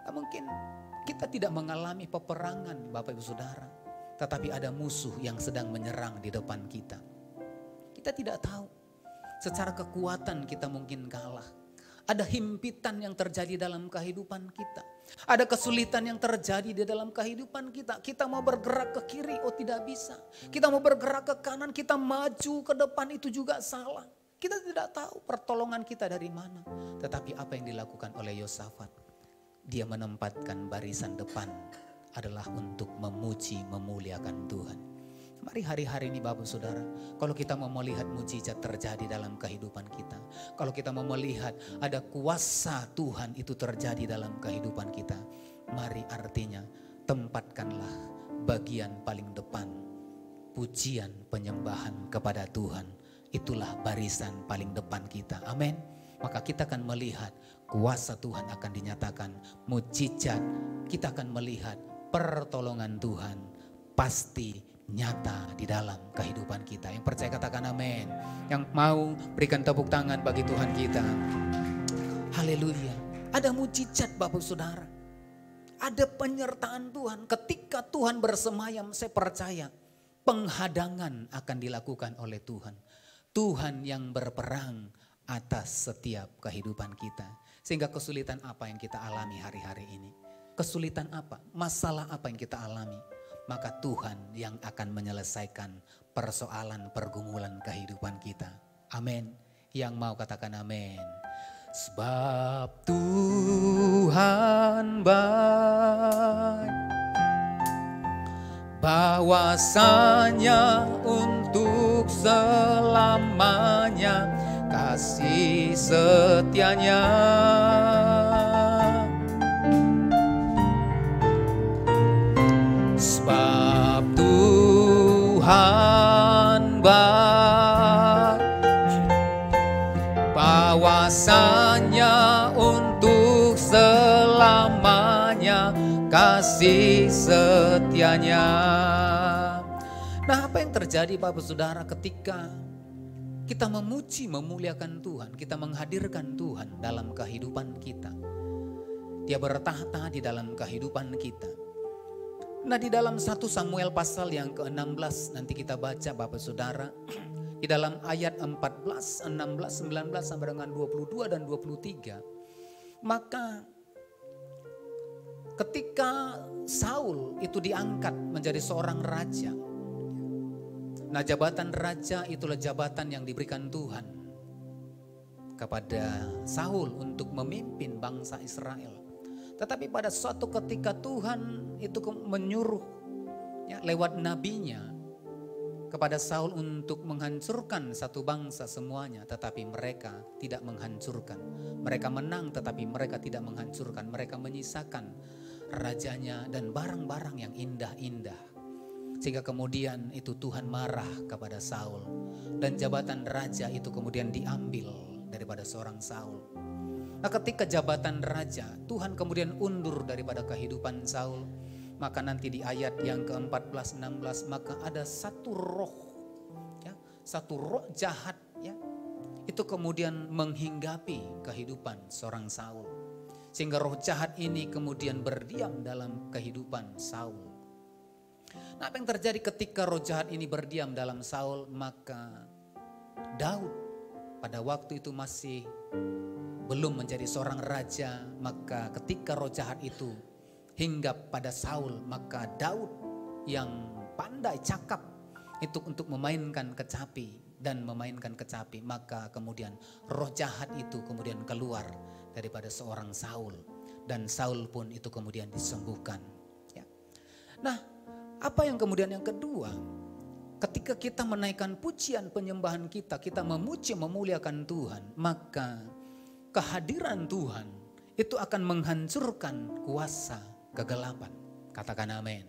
Speaker 3: Nah, mungkin kita tidak mengalami peperangan Bapak Ibu Saudara, tetapi ada musuh yang sedang menyerang di depan kita. Kita tidak tahu. Secara kekuatan kita mungkin kalah. Ada himpitan yang terjadi dalam kehidupan kita. Ada kesulitan yang terjadi di dalam kehidupan kita. Kita mau bergerak ke kiri, oh tidak bisa. Kita mau bergerak ke kanan, kita maju ke depan, itu juga salah. Kita tidak tahu pertolongan kita dari mana. Tetapi apa yang dilakukan oleh Yosafat? Dia menempatkan barisan depan adalah untuk memuji, memuliakan Tuhan. Mari hari-hari ini Bapak Saudara, kalau kita mau melihat mujizat terjadi dalam kehidupan kita, kalau kita mau melihat ada kuasa Tuhan itu terjadi dalam kehidupan kita, mari artinya tempatkanlah bagian paling depan, pujian penyembahan kepada Tuhan. Itulah barisan paling depan kita, amin. Maka kita akan melihat kuasa Tuhan akan dinyatakan, mujizat, kita akan melihat pertolongan Tuhan pasti nyata di dalam kehidupan kita. Yang percaya katakan amin. Yang mau berikan tepuk tangan bagi Tuhan kita. Haleluya. Ada mujizat Bapak Saudara. Ada penyertaan Tuhan. Ketika Tuhan bersemayam, saya percaya penghadangan akan dilakukan oleh Tuhan. Tuhan yang berperang atas setiap kehidupan kita. Sehingga kesulitan apa yang kita alami hari-hari ini? Kesulitan apa? Masalah apa yang kita alami? Maka Tuhan yang akan menyelesaikan persoalan pergumulan kehidupan kita. Amin. Yang mau katakan amin. Sebab Tuhan baik, bahwasanya untuk selamanya kasih setianya. Sebab Tuhan baik, bahwasanya untuk selamanya kasih setianya. Nah, apa yang terjadi Bapak Saudara ketika kita memuji, memuliakan Tuhan, kita menghadirkan Tuhan dalam kehidupan kita. Dia bertahta di dalam kehidupan kita. Nah, di dalam 1 Samuel pasal yang ke-16 nanti kita baca Bapak Saudara. Di dalam ayat 14, 16, 19 sampai dengan 22 dan 23. Maka ketika Saul itu diangkat menjadi seorang raja. Nah, jabatan raja itulah jabatan yang diberikan Tuhan kepada Saul untuk memimpin bangsa Israel. Tetapi pada suatu ketika Tuhan itu menyuruh ya, lewat nabinya kepada Saul untuk menghancurkan satu bangsa semuanya. Tetapi mereka tidak menghancurkan. Mereka menang tetapi mereka tidak menghancurkan. Mereka menyisakan rajanya dan barang-barang yang indah-indah. Sehingga kemudian itu Tuhan marah kepada Saul. Dan jabatan raja itu kemudian diambil daripada seorang Saul. Nah, ketika jabatan raja, Tuhan kemudian undur daripada kehidupan Saul. Maka nanti di ayat yang ke-14, 16, maka ada satu roh, ya, satu roh jahat, ya, itu kemudian menghinggapi kehidupan seorang Saul. Sehingga roh jahat ini kemudian berdiam dalam kehidupan Saul. Nah, apa yang terjadi ketika roh jahat ini berdiam dalam Saul? Maka Daud pada waktu itu masih belum menjadi seorang raja. Maka ketika roh jahat itu hinggap pada Saul, maka Daud yang pandai cakap itu untuk memainkan kecapi dan memainkan kecapi, maka kemudian roh jahat itu kemudian keluar daripada seorang Saul dan Saul pun itu kemudian disembuhkan. Ya. Nah, apa yang kemudian yang kedua? Ketika kita menaikkan pujian penyembahan kita, kita memuji memuliakan Tuhan, maka kehadiran Tuhan itu akan menghancurkan kuasa kegelapan. Katakan amin.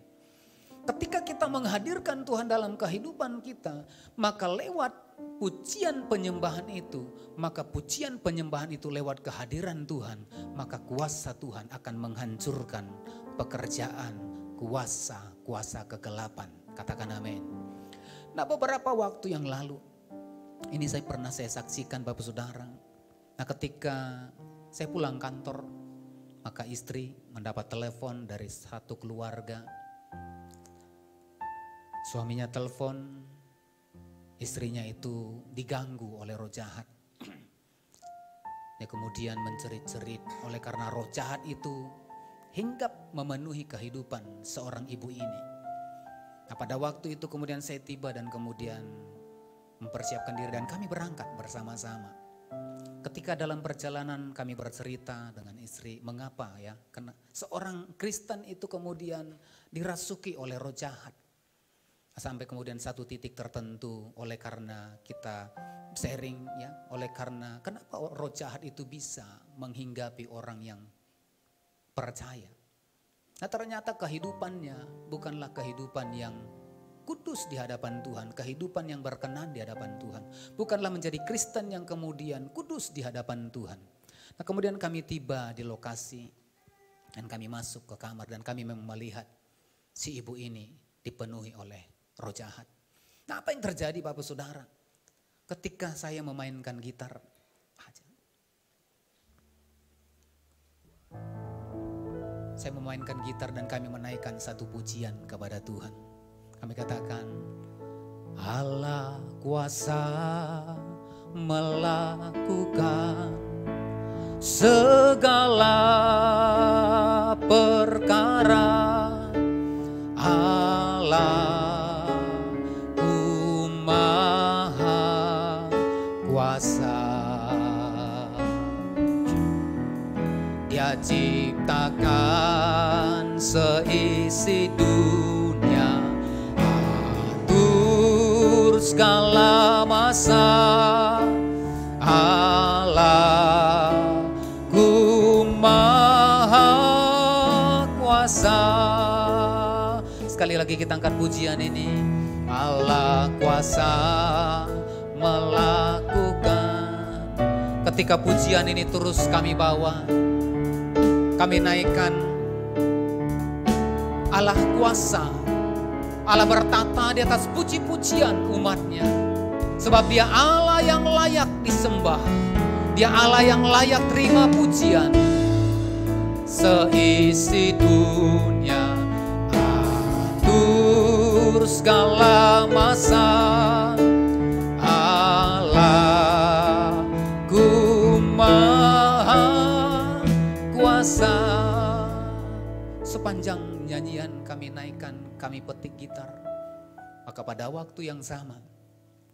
Speaker 3: Ketika kita menghadirkan Tuhan dalam kehidupan kita, maka lewat pujian penyembahan itu, maka pujian penyembahan itu lewat kehadiran Tuhan, maka kuasa Tuhan akan menghancurkan pekerjaan kuasa kegelapan. Katakan amin. Nah, beberapa waktu yang lalu, ini saya saksikan Bapak Saudara. Nah, ketika saya pulang kantor, maka istri mendapat telepon dari satu keluarga. Suaminya telepon, istrinya itu diganggu oleh roh jahat. Dia kemudian mencerit-cerit oleh karena roh jahat itu hinggap memenuhi kehidupan seorang ibu ini. Nah, pada waktu itu kemudian saya tiba dan kemudian mempersiapkan diri dan kami berangkat bersama-sama. Ketika dalam perjalanan kami bercerita dengan istri, mengapa ya? Karena seorang Kristen itu kemudian dirasuki oleh roh jahat. Sampai kemudian satu titik tertentu oleh karena kita sharing ya, oleh karena kenapa roh jahat itu bisa menghinggapi orang yang percaya. Nah, ternyata kehidupannya bukanlah kehidupan yang kudus di hadapan Tuhan, kehidupan yang berkenan di hadapan Tuhan. Bukanlah menjadi Kristen yang kemudian kudus di hadapan Tuhan. Nah, kemudian kami tiba di lokasi dan kami masuk ke kamar dan kami melihat si ibu ini dipenuhi oleh roh jahat. Nah, apa yang terjadi Bapak Saudara? Ketika saya memainkan gitar aja. Saya memainkan gitar dan kami menaikkan satu pujian kepada Tuhan. Kami katakan, Allah kuasa melakukan segala perkara. Allah ku maha kuasa. Dia ciptakan seisi dunia, atur segala masa. Allah ku maha kuasa. Sekali lagi kita angkat pujian ini. Allah kuasa melakukan. Ketika pujian ini terus kami bawa, kami naikkan, Allah kuasa, Allah bertata di atas puji-pujian umatnya. Sebab dia Allah yang layak disembah, dia Allah yang layak terima pujian. Seisi dunia atur segala masa, Allah ku maha kuasa. Sepanjang nyanyian kami naikkan, kami petik gitar. Maka pada waktu yang sama,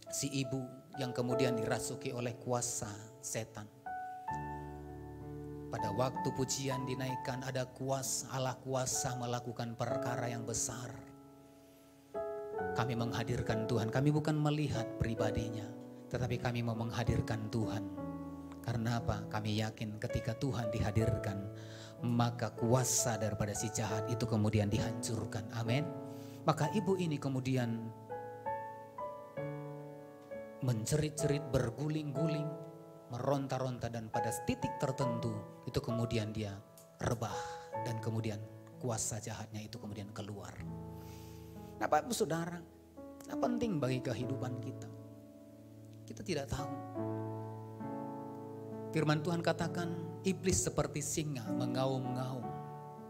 Speaker 3: si ibu yang kemudian dirasuki oleh kuasa setan. Pada waktu pujian dinaikkan, ada kuasa, Allah kuasa melakukan perkara yang besar. Kami menghadirkan Tuhan, kami bukan melihat pribadinya, tetapi kami mau menghadirkan Tuhan. Karena apa? Kami yakin ketika Tuhan dihadirkan, maka kuasa daripada si jahat itu kemudian dihancurkan. Amin. Maka ibu ini kemudian menjerit-jerit, berguling-guling, meronta-ronta, dan pada titik tertentu itu kemudian dia rebah dan kemudian kuasa jahatnya itu kemudian keluar. Nah, Bapak Saudara, nah penting bagi kehidupan kita. Kita tidak tahu. Firman Tuhan katakan, iblis seperti singa mengaum-ngaum,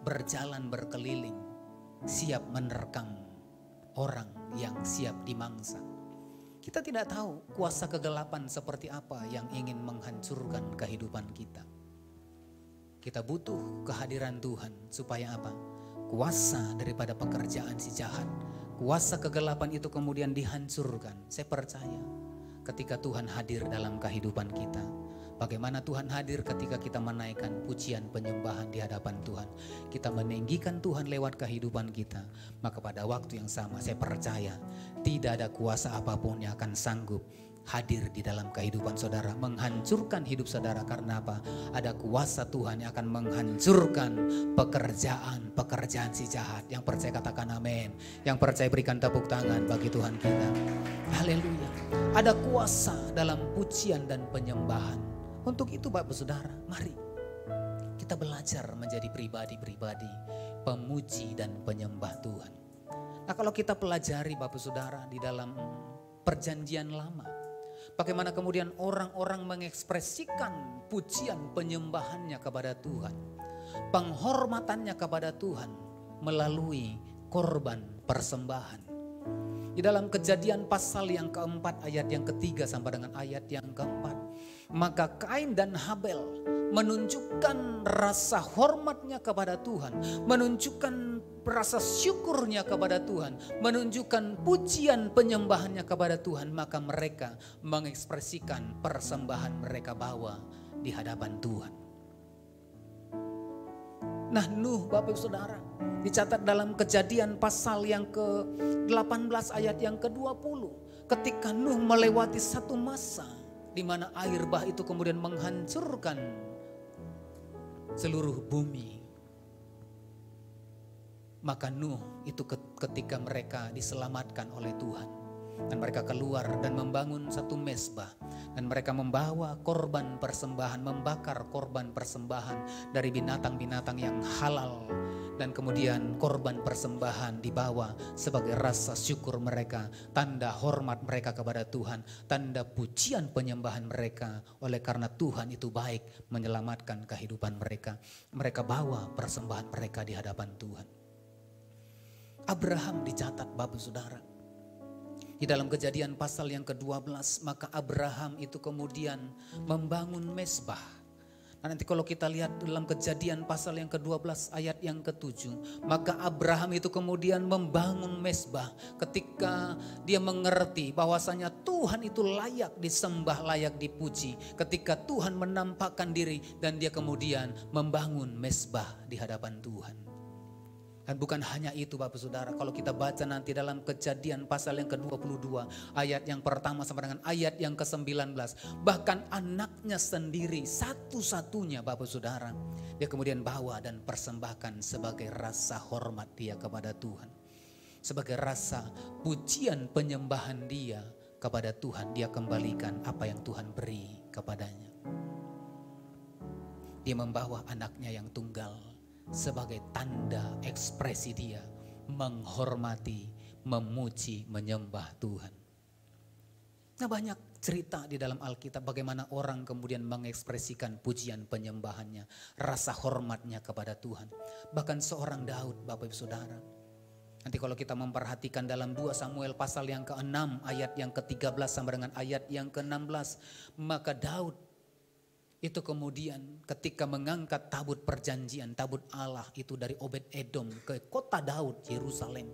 Speaker 3: berjalan berkeliling, siap menerkam orang yang siap dimangsa. Kita tidak tahu kuasa kegelapan seperti apa yang ingin menghancurkan kehidupan kita. Kita butuh kehadiran Tuhan supaya apa? Kuasa daripada pekerjaan si jahat, kuasa kegelapan itu kemudian dihancurkan. Saya percaya ketika Tuhan hadir dalam kehidupan kita. Bagaimana Tuhan hadir ketika kita menaikkan pujian penyembahan di hadapan Tuhan. Kita meninggikan Tuhan lewat kehidupan kita. Maka pada waktu yang sama saya percaya tidak ada kuasa apapun yang akan sanggup hadir di dalam kehidupan saudara. Menghancurkan hidup saudara. Karena apa? Ada kuasa Tuhan yang akan menghancurkan pekerjaan si jahat. Yang percaya katakan amin. Yang percaya berikan tepuk tangan bagi Tuhan kita. Haleluya. Ada kuasa dalam pujian dan penyembahan. Untuk itu Bapak Saudara, mari kita belajar menjadi pribadi-pribadi pemuji dan penyembah Tuhan. Nah, kalau kita pelajari Bapak Saudara di dalam perjanjian lama, bagaimana kemudian orang-orang mengekspresikan pujian penyembahannya kepada Tuhan, penghormatannya kepada Tuhan melalui korban persembahan. Di dalam Kejadian pasal yang keempat ayat yang ketiga sampai dengan ayat yang keempat. Maka Kain dan Habel menunjukkan rasa hormatnya kepada Tuhan, menunjukkan rasa syukurnya kepada Tuhan, menunjukkan pujian penyembahannya kepada Tuhan, maka mereka mengekspresikan persembahan mereka bawa di hadapan Tuhan. Nah, Nuh, Bapak Ibu Saudara, dicatat dalam Kejadian pasal yang ke-18 ayat yang ke-20. Ketika Nuh melewati satu masa di mana air bah itu kemudian menghancurkan seluruh bumi. Maka Nuh itu ketika mereka diselamatkan oleh Tuhan. Dan mereka keluar dan membangun satu mezbah. Dan mereka membawa korban persembahan, membakar korban persembahan dari binatang-binatang yang halal. Dan kemudian korban persembahan dibawa sebagai rasa syukur mereka, tanda hormat mereka kepada Tuhan, tanda pujian penyembahan mereka. Oleh karena Tuhan itu baik menyelamatkan kehidupan mereka. Mereka bawa persembahan mereka di hadapan Tuhan. Abraham dicatat, Bapak Saudara. Di dalam Kejadian pasal yang ke-12, maka Abraham itu kemudian membangun mezbah. Nah, nanti kalau kita lihat dalam Kejadian pasal yang ke-12 ayat yang ke-7, maka Abraham itu kemudian membangun mezbah ketika dia mengerti bahwasanya Tuhan itu layak disembah, layak dipuji. Ketika Tuhan menampakkan diri dan dia kemudian membangun mezbah di hadapan Tuhan. Dan bukan hanya itu Bapak Saudara, kalau kita baca nanti dalam Kejadian pasal yang ke-22 ayat yang pertama sampai dengan ayat yang ke-19, bahkan anaknya sendiri satu-satunya Bapak Saudara, dia kemudian bawa dan persembahkan sebagai rasa hormat dia kepada Tuhan, sebagai rasa pujian penyembahan dia kepada Tuhan. Dia kembalikan apa yang Tuhan beri kepadanya. Dia membawa anaknya yang tunggal sebagai tanda ekspresi dia menghormati, memuji, menyembah Tuhan. Nah, banyak cerita di dalam Alkitab bagaimana orang kemudian mengekspresikan pujian penyembahannya, rasa hormatnya kepada Tuhan. Bahkan seorang Daud, Bapak Ibu Saudara. Nanti kalau kita memperhatikan dalam 2 Samuel pasal yang ke-6 ayat yang ke-13 sampai dengan ayat yang ke-16, maka Daud itu kemudian ketika mengangkat tabut perjanjian, tabut Allah itu dari Obed Edom ke kota Daud, Yerusalem.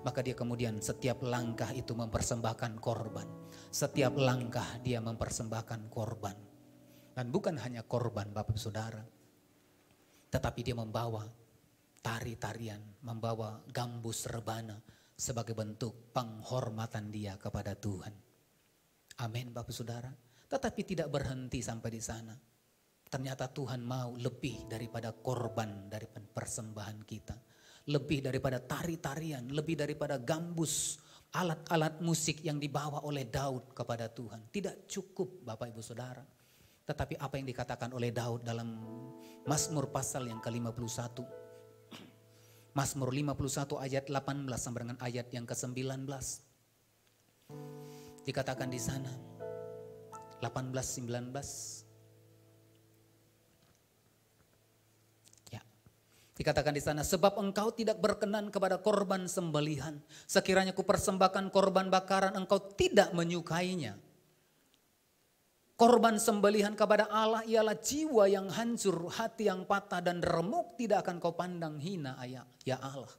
Speaker 3: Maka dia kemudian setiap langkah itu mempersembahkan korban. Setiap langkah dia mempersembahkan korban. Dan bukan hanya korban Bapak Saudara, tetapi dia membawa tari-tarian, membawa gambus rebana sebagai bentuk penghormatan dia kepada Tuhan. Amin Bapak Saudara. Tetapi tidak berhenti sampai di sana. Ternyata Tuhan mau lebih daripada korban, daripada persembahan kita. Lebih daripada tari-tarian, lebih daripada gambus, alat-alat musik yang dibawa oleh Daud kepada Tuhan. Tidak cukup Bapak Ibu Saudara. Tetapi apa yang dikatakan oleh Daud dalam Mazmur pasal yang ke-51. Mazmur 51 ayat 18 sampai dengan ayat yang ke-19. Dikatakan di sana 18-19. Ya. Dikatakan di sana, sebab engkau tidak berkenan kepada korban sembelihan. Sekiranya kupersembahkan korban bakaran, engkau tidak menyukainya. Korban sembelihan kepada Allah ialah jiwa yang hancur, hati yang patah dan remuk tidak akan kau pandang hina ya Allah.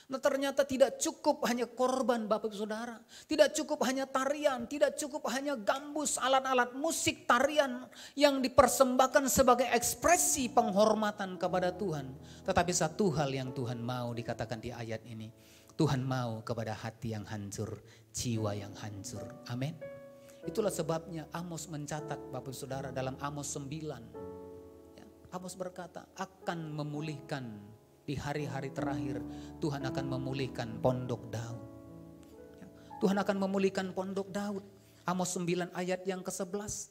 Speaker 3: Nah, ternyata tidak cukup hanya korban Bapak Saudara. Tidak cukup hanya tarian, tidak cukup hanya gambus, alat-alat musik tarian yang dipersembahkan sebagai ekspresi penghormatan kepada Tuhan. Tetapi satu hal yang Tuhan mau dikatakan di ayat ini. Tuhan mau kepada hati yang hancur, jiwa yang hancur. Amin. Itulah sebabnya Amos mencatat Bapak Saudara dalam Amos 9. Ya, Amos berkata akan memulihkan. Di hari-hari terakhir Tuhan akan memulihkan pondok Daud. Tuhan akan memulihkan pondok Daud. Amos 9 ayat yang ke-11.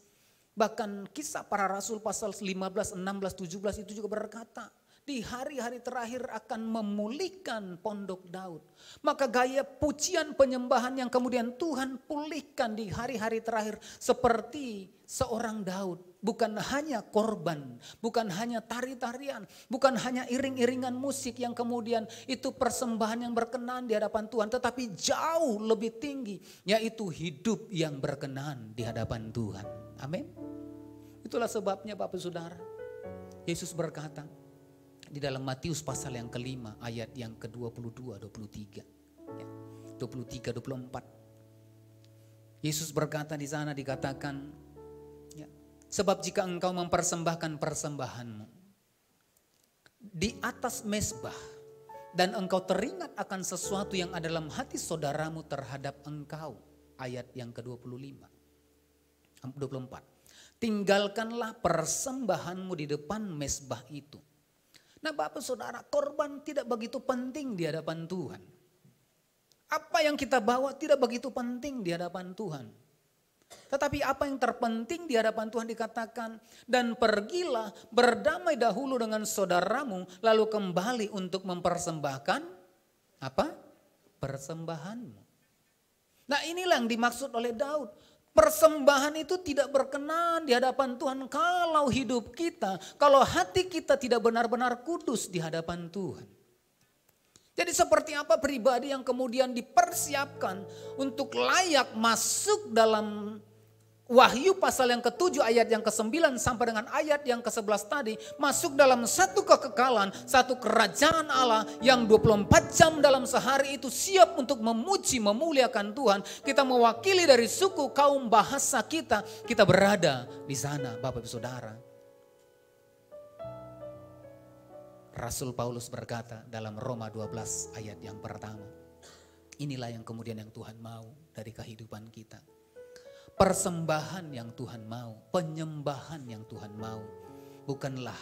Speaker 3: Bahkan Kisah Para Rasul pasal 15, 16, 17 itu juga berkata. Di hari-hari terakhir akan memulihkan pondok Daud. Maka gaya pujian penyembahan yang kemudian Tuhan pulihkan di hari-hari terakhir. Seperti seorang Daud. Bukan hanya korban, bukan hanya tari-tarian, bukan hanya iring-iringan musik yang kemudian itu persembahan yang berkenan di hadapan Tuhan. Tetapi jauh lebih tinggi, yaitu hidup yang berkenan di hadapan Tuhan. Amin. Itulah sebabnya Bapak Saudara. Yesus berkata di dalam Matius pasal yang kelima ayat yang ke-22, 23, 23, 24. Yesus berkata di sana dikatakan, sebab jika engkau mempersembahkan persembahanmu di atas mezbah dan engkau teringat akan sesuatu yang ada dalam hati saudaramu terhadap engkau, ayat yang ke-25, 24. Tinggalkanlah persembahanmu di depan mezbah itu. Nah Bapak Saudara, korban tidak begitu penting di hadapan Tuhan. Apa yang kita bawa tidak begitu penting di hadapan Tuhan. Tetapi apa yang terpenting di hadapan Tuhan dikatakan, dan pergilah berdamai dahulu dengan saudaramu, lalu kembali untuk mempersembahkan apa? Persembahanmu. Nah inilah yang dimaksud oleh Daud. Persembahan itu tidak berkenan di hadapan Tuhan kalau hidup kita, kalau hati kita tidak benar-benar kudus di hadapan Tuhan. Jadi seperti apa pribadi yang kemudian dipersiapkan untuk layak masuk dalam Wahyu pasal yang ke-7 ayat yang ke-9 sampai dengan ayat yang ke-11 tadi. Masuk dalam satu kekekalan, satu kerajaan Allah yang 24 jam dalam sehari itu siap untuk memuji, memuliakan Tuhan. Kita mewakili dari suku, kaum, bahasa kita berada di sana Bapak Ibu Saudara. Rasul Paulus berkata dalam Roma 12 ayat yang pertama. Inilah yang kemudian yang Tuhan mau dari kehidupan kita. Persembahan yang Tuhan mau, penyembahan yang Tuhan mau. Bukanlah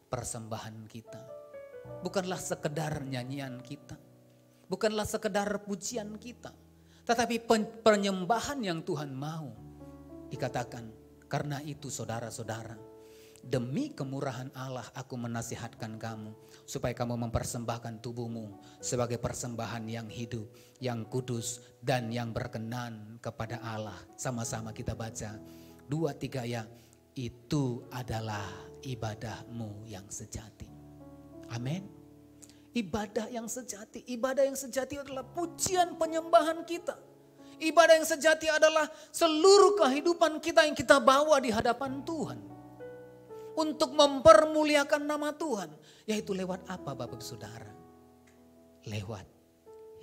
Speaker 3: persembahan kita. Bukanlah sekedar nyanyian kita. Bukanlah sekedar pujian kita. Tetapi penyembahan yang Tuhan mau. Dikatakan, karena itu saudara-saudara, demi kemurahan Allah aku menasihatkan kamu supaya kamu mempersembahkan tubuhmu sebagai persembahan yang hidup, yang kudus dan yang berkenan kepada Allah. Sama-sama kita baca 2-3 ya. Itu adalah ibadahmu yang sejati. Amin. Ibadah yang sejati. Ibadah yang sejati adalah pujian penyembahan kita. Ibadah yang sejati adalah seluruh kehidupan kita yang kita bawa di hadapan Tuhan. Untuk mempermuliakan nama Tuhan. Yaitu lewat apa Bapak Saudara? Lewat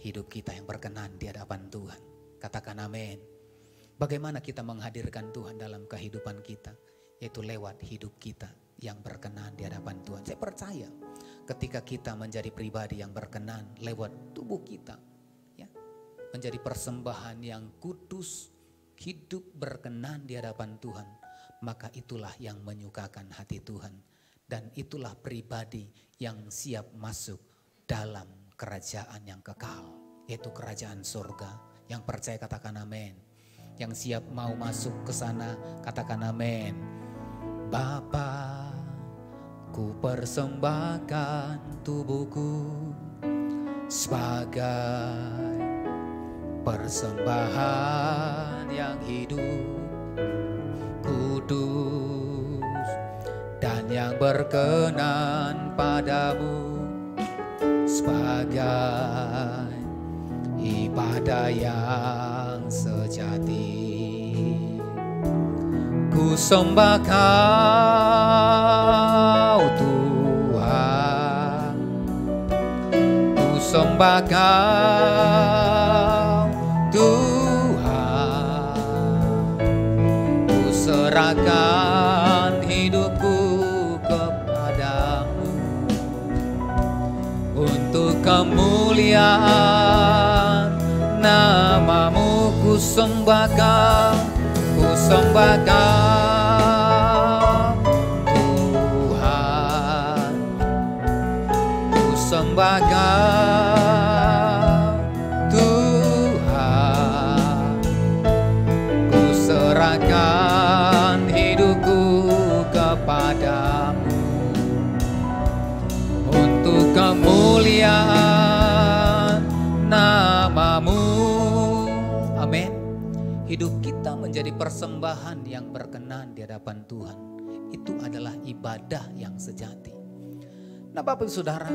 Speaker 3: hidup kita yang berkenan di hadapan Tuhan. Katakan amin. Bagaimana kita menghadirkan Tuhan dalam kehidupan kita? Yaitu lewat hidup kita yang berkenan di hadapan Tuhan. Saya percaya ketika kita menjadi pribadi yang berkenan lewat tubuh kita. Ya, menjadi persembahan yang kudus, hidup berkenan di hadapan Tuhan. Maka itulah yang menyukakan hati Tuhan. Dan itulah pribadi yang siap masuk dalam kerajaan yang kekal. Yaitu kerajaan surga. Yang percaya katakan amin. Yang siap mau masuk ke sana katakan amin. Bapa, ku persembahkan tubuhku sebagai persembahan yang hidup, kudus dan yang berkenan padamu, sebagai ibadah yang sejati. Ku sembah Kau Tuhan, ku sembah Kau Tuhan, ku serahkan hidupku kepadamu untuk kemuliaan namamu. Ku sembah Kau, ku sembah Kau Tuhan, ku sembah Kau Tuhan, ku serahkan hidupku kepadamu untuk kemuliaan namamu. Amin. Hidup kita menjadi persembahan yang berkenan di hadapan Tuhan. Itu adalah ibadah yang sejati. Nah Bapak Saudara,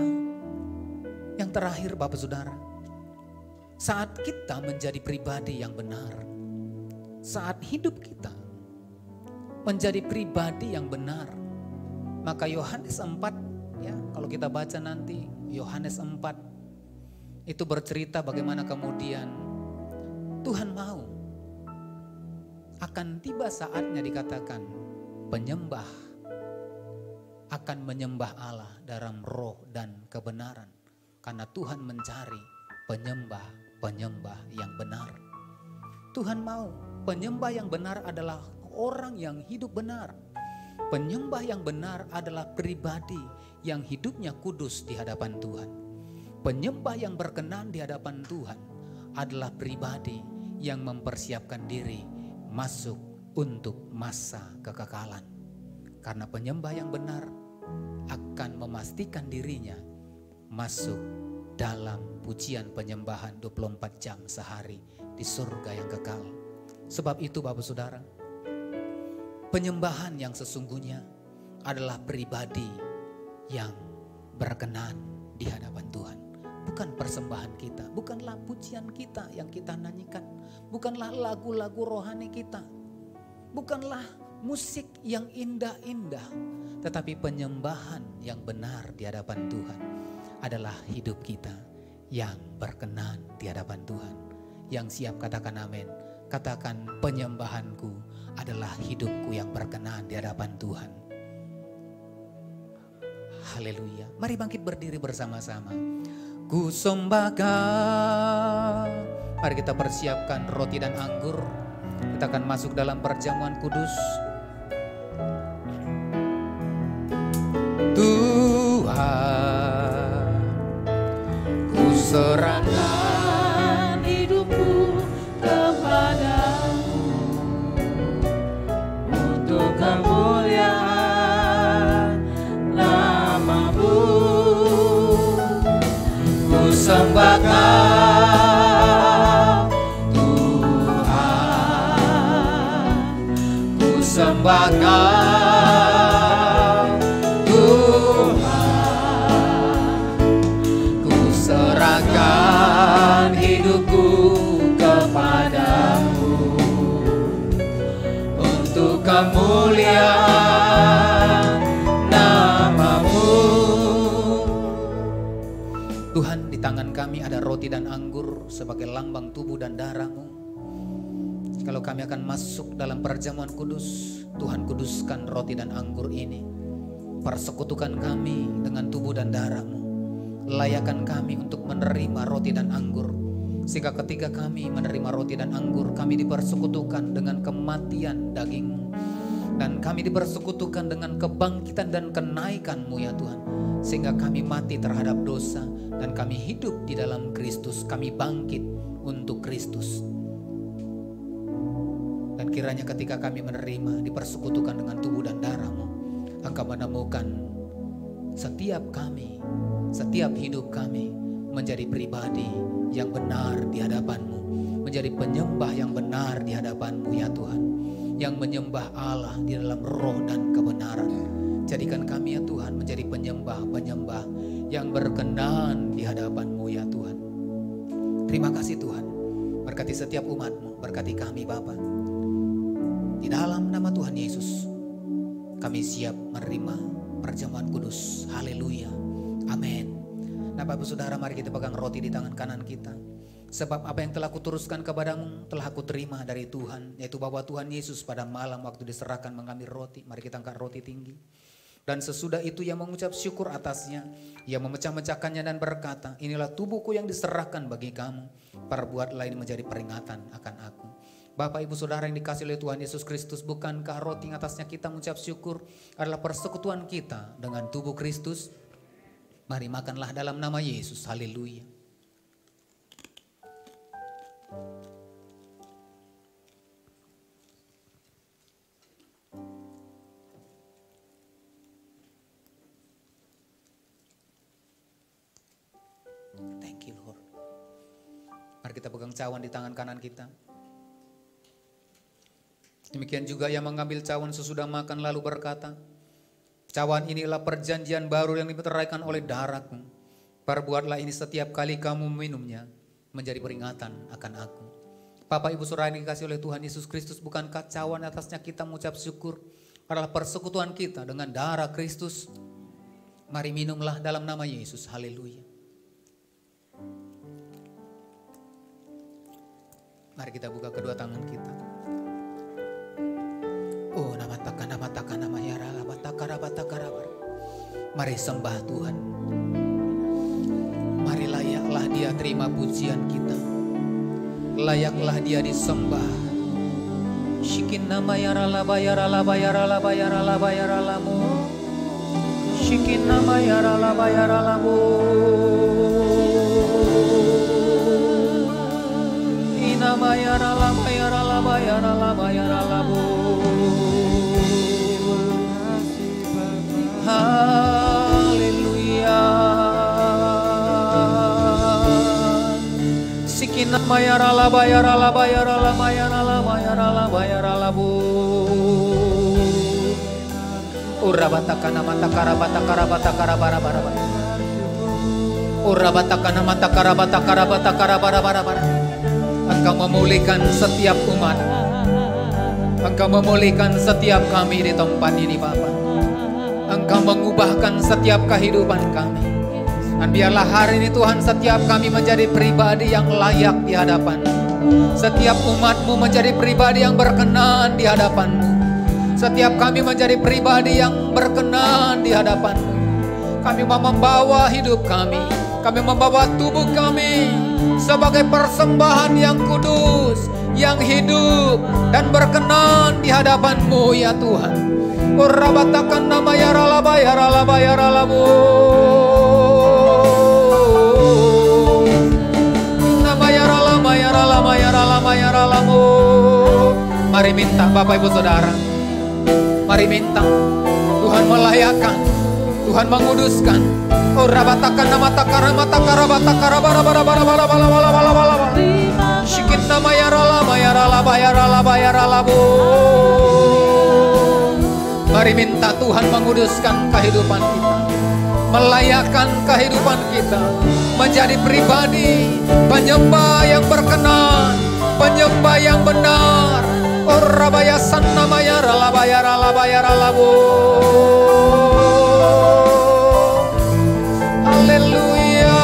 Speaker 3: yang terakhir Bapak Saudara, saat kita menjadi pribadi yang benar, saat hidup kita menjadi pribadi yang benar, Maka Yohanes 4, ya, kalau kita baca nanti Yohanes 4 itu bercerita bagaimana kemudian Tuhan mau akan tiba saatnya dikatakan penyembah akan menyembah Allah dalam roh dan kebenaran. Karena Tuhan mencari penyembah-penyembah yang benar. Tuhan mau penyembah yang benar adalah orang yang hidup benar. Penyembah yang benar adalah pribadi yang hidupnya kudus di hadapan Tuhan. Penyembah yang berkenan di hadapan Tuhan adalah pribadi yang mempersiapkan diri masuk untuk masa kekekalan. Karena penyembah yang benar akan memastikan dirinya masuk dalam pujian penyembahan 24 jam sehari di surga yang kekal. Sebab itu Bapak Saudara, penyembahan yang sesungguhnya adalah pribadi yang berkenan di hadapan Tuhan. Bukan persembahan kita, bukanlah pujian kita yang kita nyanyikan, bukanlah lagu-lagu rohani kita, bukanlah musik yang indah-indah, tetapi penyembahan yang benar di hadapan Tuhan adalah hidup kita yang berkenan di hadapan Tuhan. Yang siap katakan amin. Katakan, penyembahanku adalah hidupku yang berkenan di hadapan Tuhan. Haleluya. Mari bangkit berdiri bersama-sama. Ku sembahkan. Mari kita persiapkan roti dan anggur. Kita akan masuk dalam perjamuan kudus. Tuhan, ku serahkan
Speaker 1: hidupku kepadamu untuk kemuliaan nama-Mu.
Speaker 3: Ku sembahkan Tuhan, ku sembahkan Tuhan, ku serahkan hidupku kepadamu untuk kemuliaan nama-Mu. Tuhan, di tangan kami ada roti dan anggur sebagai lambang tubuh dan darah-Mu. Kalau kami akan masuk dalam perjamuan kudus, Tuhan kuduskan roti dan anggur ini. Persekutukan kami dengan tubuh dan darah-Mu. Layakan kami untuk menerima roti dan anggur. Sehingga ketika kami menerima roti dan anggur, kami dipersekutukan dengan kematian daging-Mu. Dan kami dipersekutukan dengan kebangkitan dan kenaikan-Mu ya Tuhan. Sehingga kami mati terhadap dosa dan kami hidup di dalam Kristus. Kami bangkit untuk Kristus. Dan kiranya ketika kami menerima, dipersekutukan dengan tubuh dan darah-Mu, Engkau menemukan setiap kami, setiap hidup kami menjadi pribadi yang benar di hadapan-Mu, menjadi penyembah yang benar di hadapan-Mu ya Tuhan, yang menyembah Allah di dalam roh dan kebenaran. Jadikan kami ya Tuhan menjadi penyembah-penyembah yang berkenan di hadapan-Mu ya Tuhan. Terima kasih Tuhan, berkati setiap umat-Mu, berkati kami Bapa. Di dalam nama Tuhan Yesus, kami siap menerima perjamuan kudus. Haleluya. Amin. Nah Bapak Saudara, mari kita pegang roti di tangan kanan kita. Sebab apa yang telah kuturuskan kepadamu telah aku terima dari Tuhan, yaitu bahwa Tuhan Yesus pada malam waktu diserahkan mengambil roti. Mari kita angkat roti tinggi. Dan sesudah itu ia mengucap syukur atasnya. Ia memecah-mecahkannya dan berkata, inilah tubuhku yang diserahkan bagi kamu. Perbuatlah ini menjadi peringatan akan aku. Bapak Ibu Saudara yang dikasihi oleh Tuhan Yesus Kristus, bukankah roti yang atasnya kita mengucap syukur adalah persekutuan kita dengan tubuh Kristus? Mari makanlah dalam nama Yesus. Haleluya. Thank you Lord. Mari kita pegang cawan di tangan kanan kita. Demikian juga ia mengambil cawan sesudah makan lalu berkata, cawan inilah perjanjian baru yang diteraikan oleh darahku. Perbuatlah ini setiap kali kamu meminumnya menjadi peringatan akan aku. Bapak Ibu Saudara yang dikasihi oleh Tuhan Yesus Kristus, bukankah cawan atasnya kita mengucap syukur adalah persekutuan kita dengan darah Kristus. Mari minumlah dalam nama Yesus. Haleluya. Mari kita buka kedua tangan kita. Oh, nama yara labatakarabatakarar. Mari sembah Tuhan. Mari layaklah Dia terima pujian kita. Layaklah Dia disembah. Shikin nama yara laba yara laba yara laba yara laba yara lamu. Shikin nama yara laba yara lamu. Inama yara laba yara laba yara laba yara lamu. Haleluya. Sikin nama yara laba yara laba yara laba yara laba yara laba yara labu. Urabatakana matakara batakara batakara bara bara bara. Urabatakana matakara batakara batakara bara bara bara. Engkau memulihkan setiap umat. Engkau memulihkan setiap kami di tempat ini, Bapa. Engkau mengubahkan setiap kehidupan kami. Dan biarlah hari ini Tuhan, setiap kami menjadi pribadi yang layak di hadapan-Mu. Setiap umat-Mu menjadi pribadi yang berkenan di hadapan-Mu. Setiap kami menjadi pribadi yang berkenan di hadapan-Mu. Kami mau membawa hidup kami. Kami membawa tubuh kami sebagai persembahan yang kudus, yang hidup dan berkenan di hadapan-Mu ya Tuhan. Urabatakan nama yaralaba yaralaba yaralabu. Nama yaralama yaralama yaralama yaralamu. Mari minta Bapak Ibu Saudara. Mari minta Tuhan melayakkan, Tuhan menguduskan. Urabatakan nama takara matakara batakara bara bara bara bara bara bara bara bara. Shikin nama yaralama yaralaba yaralaba yaralabu. Mari minta Tuhan menguduskan kehidupan kita, melayakkan kehidupan kita menjadi pribadi penyembah yang berkenan, penyembah yang benar. Orabaya sanamaya ralabaya ralabaya ralabu. Haleluya.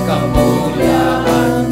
Speaker 4: Kemuliaan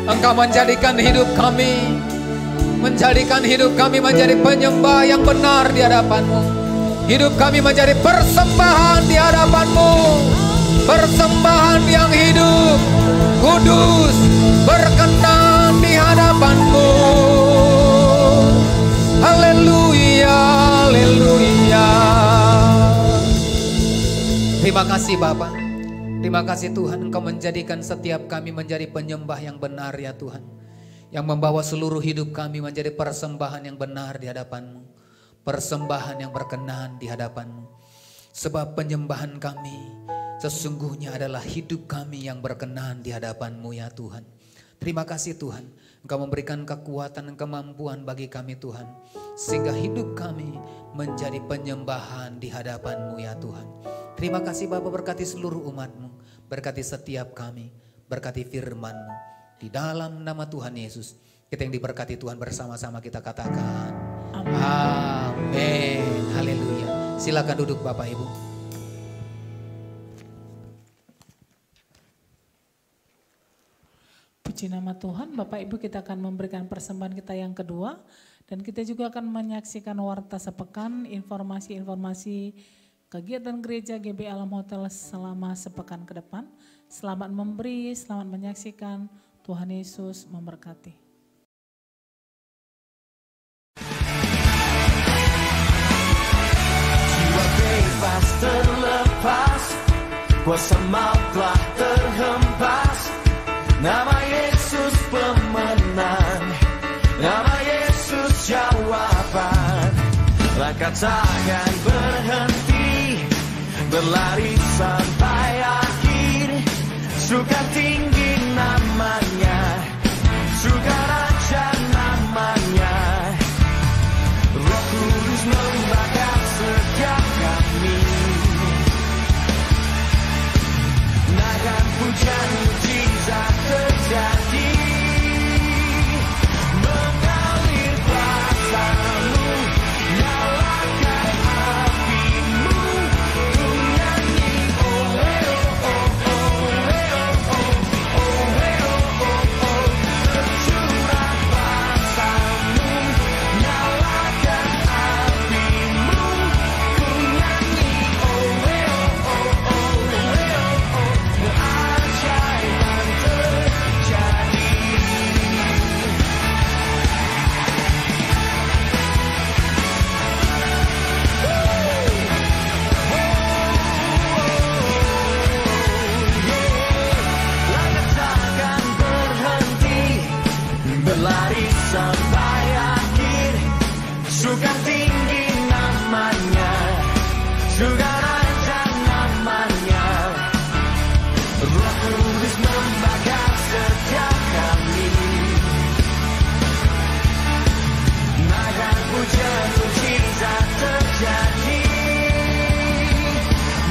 Speaker 3: Engkau menjadikan hidup kami menjadi penyembah yang benar di hadapan-Mu. Hidup kami menjadi persembahan di hadapan-Mu, persembahan yang hidup, kudus, berkenan di hadapan-Mu. Haleluya, haleluya. Terima kasih Bapa. Terima kasih Tuhan, Engkau menjadikan setiap kami menjadi penyembah yang benar ya Tuhan. Yang membawa seluruh hidup kami menjadi persembahan yang benar di hadapan-Mu. Persembahan yang berkenan di hadapan-Mu. Sebab penyembahan kami sesungguhnya adalah hidup kami yang berkenan di hadapan-Mu ya Tuhan. Terima kasih Tuhan, Engkau memberikan kekuatan dan kemampuan bagi kami Tuhan. Sehingga hidup kami menjadi penyembahan di hadapan-Mu ya Tuhan. Terima kasih Bapa, berkati seluruh umat-Mu, berkati setiap kami, berkati firman-Mu. Di dalam nama Tuhan Yesus, kita yang diberkati Tuhan bersama-sama kita katakan amin. Haleluya. Silakan duduk Bapak Ibu.
Speaker 1: Puji nama Tuhan, Bapak Ibu, kita akan memberikan persembahan kita yang kedua. Dan kita juga akan menyaksikan warta sepekan, informasi-informasi kegiatan gereja GB Alam Hotel selama sepekan ke depan. Selamat memberi, selamat menyaksikan. Tuhan Yesus memberkati.
Speaker 4: Jiwa bebas terlepas, kuasa maut telah terhempas. Nama Yesus pemenang, nama Yesus jawaban. Langkah takkan berhenti, berlari sampai akhir. Surga tinggi namanya, surga raja namanya. Roh Kudus membakar setiap kami. Naikkan pujian mujizat terjadi. Mengalir kuasa-Mu, nyalakan api-Mu. Ku nyanyi oh oh oh oh oh oh oh oh. Tercurah kuasa-Mu, nyalakan api-Mu. Ku nyanyi oh oh oh oh. Keajaiban terjadi. Langkah takkan berhenti, berlari sampai akhir. Surga tinggi namanya, surga raja namanya. Roh Kudus membakar setiap kami. Naikkan pujian mujizat terjadi.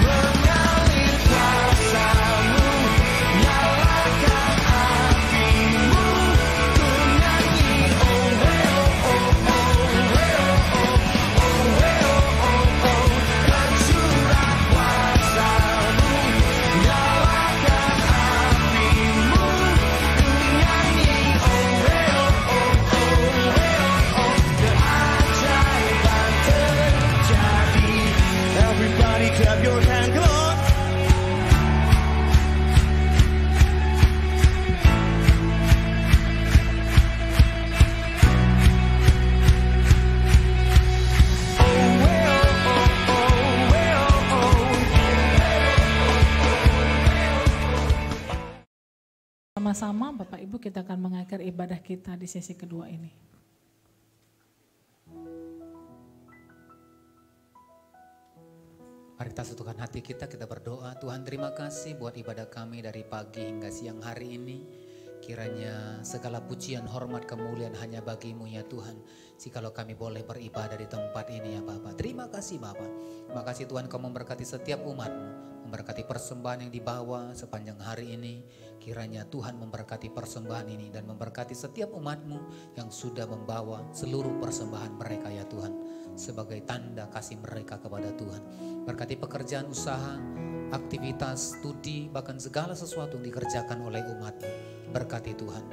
Speaker 4: Mengalir kuasa-Mu, nyalakan api-Mu. Ku nyanyi oh oh oh oh oh oh. Tercurah kuasa-Mu, nyalakan api-Mu. Ku nyanyi oh oh oh. Keajaiban terjadi. Everybody clap your hands, come on.
Speaker 1: Sama-sama Bapak Ibu, kita akan mengakhiri ibadah kita di sesi kedua ini.
Speaker 3: Mari kita satukan hati kita berdoa. Tuhan, terima kasih buat ibadah kami dari pagi hingga siang hari ini. Kiranya segala pujian, hormat, kemuliaan hanya bagi-Mu ya Tuhan. Jikalau kami boleh beribadah di tempat ini ya Bapa. Terima kasih Bapa. Terima kasih Tuhan, Kau memberkati setiap umat-Mu. Memberkati persembahan yang dibawa sepanjang hari ini. Kiranya Tuhan memberkati persembahan ini dan memberkati setiap umat-Mu yang sudah membawa seluruh persembahan mereka ya Tuhan. Sebagai tanda kasih mereka kepada Tuhan. Berkati pekerjaan usaha aktivitas, studi, bahkan segala sesuatu yang dikerjakan oleh umat. Berkati Tuhan.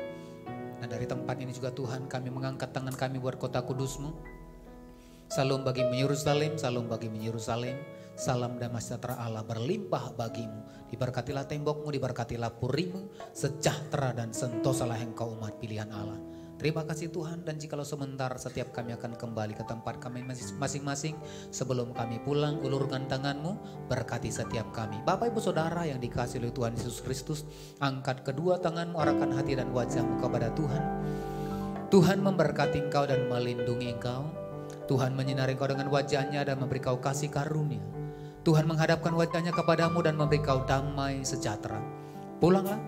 Speaker 3: Nah dari tempat ini juga Tuhan kami mengangkat tangan kami buat kota kudus-Mu. Salam bagi Yerusalem, salam bagi Yerusalem. Salam damai sejahtera Allah berlimpah bagimu. Diberkatilah tembokmu, diberkatilah purimu, sejahtera dan sentosalah engkau umat pilihan Allah. Terima kasih Tuhan, dan jikalau sebentar setiap kami akan kembali ke tempat kami masing-masing. Sebelum kami pulang, ulurkan tanganmu, berkati setiap kami. Bapak Ibu Saudara yang dikasihi oleh Tuhan Yesus Kristus, angkat kedua tanganmu, arahkan hati dan wajahmu kepada Tuhan. Tuhan memberkati engkau dan melindungi engkau. Tuhan menyinari engkau dengan wajahnya dan memberi kau kasih karunia. Tuhan menghadapkan wajahnya kepadamu dan memberi kau damai sejahtera. Pulanglah,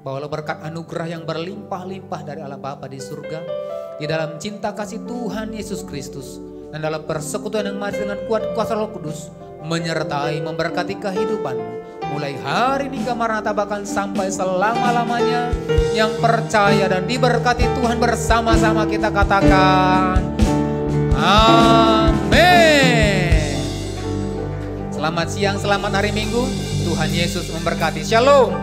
Speaker 3: bawalah berkat anugerah yang berlimpah-limpah dari Allah Bapa di surga, di dalam cinta kasih Tuhan Yesus Kristus, dan dalam persekutuan yang masih dengan kuat kuasa Roh Kudus, menyertai memberkati kehidupanmu, mulai hari ini Maranatha bahkan sampai selama-lamanya. Yang percaya dan diberkati Tuhan bersama-sama kita katakan amin. Selamat siang, selamat hari Minggu. Tuhan Yesus memberkati. Shalom.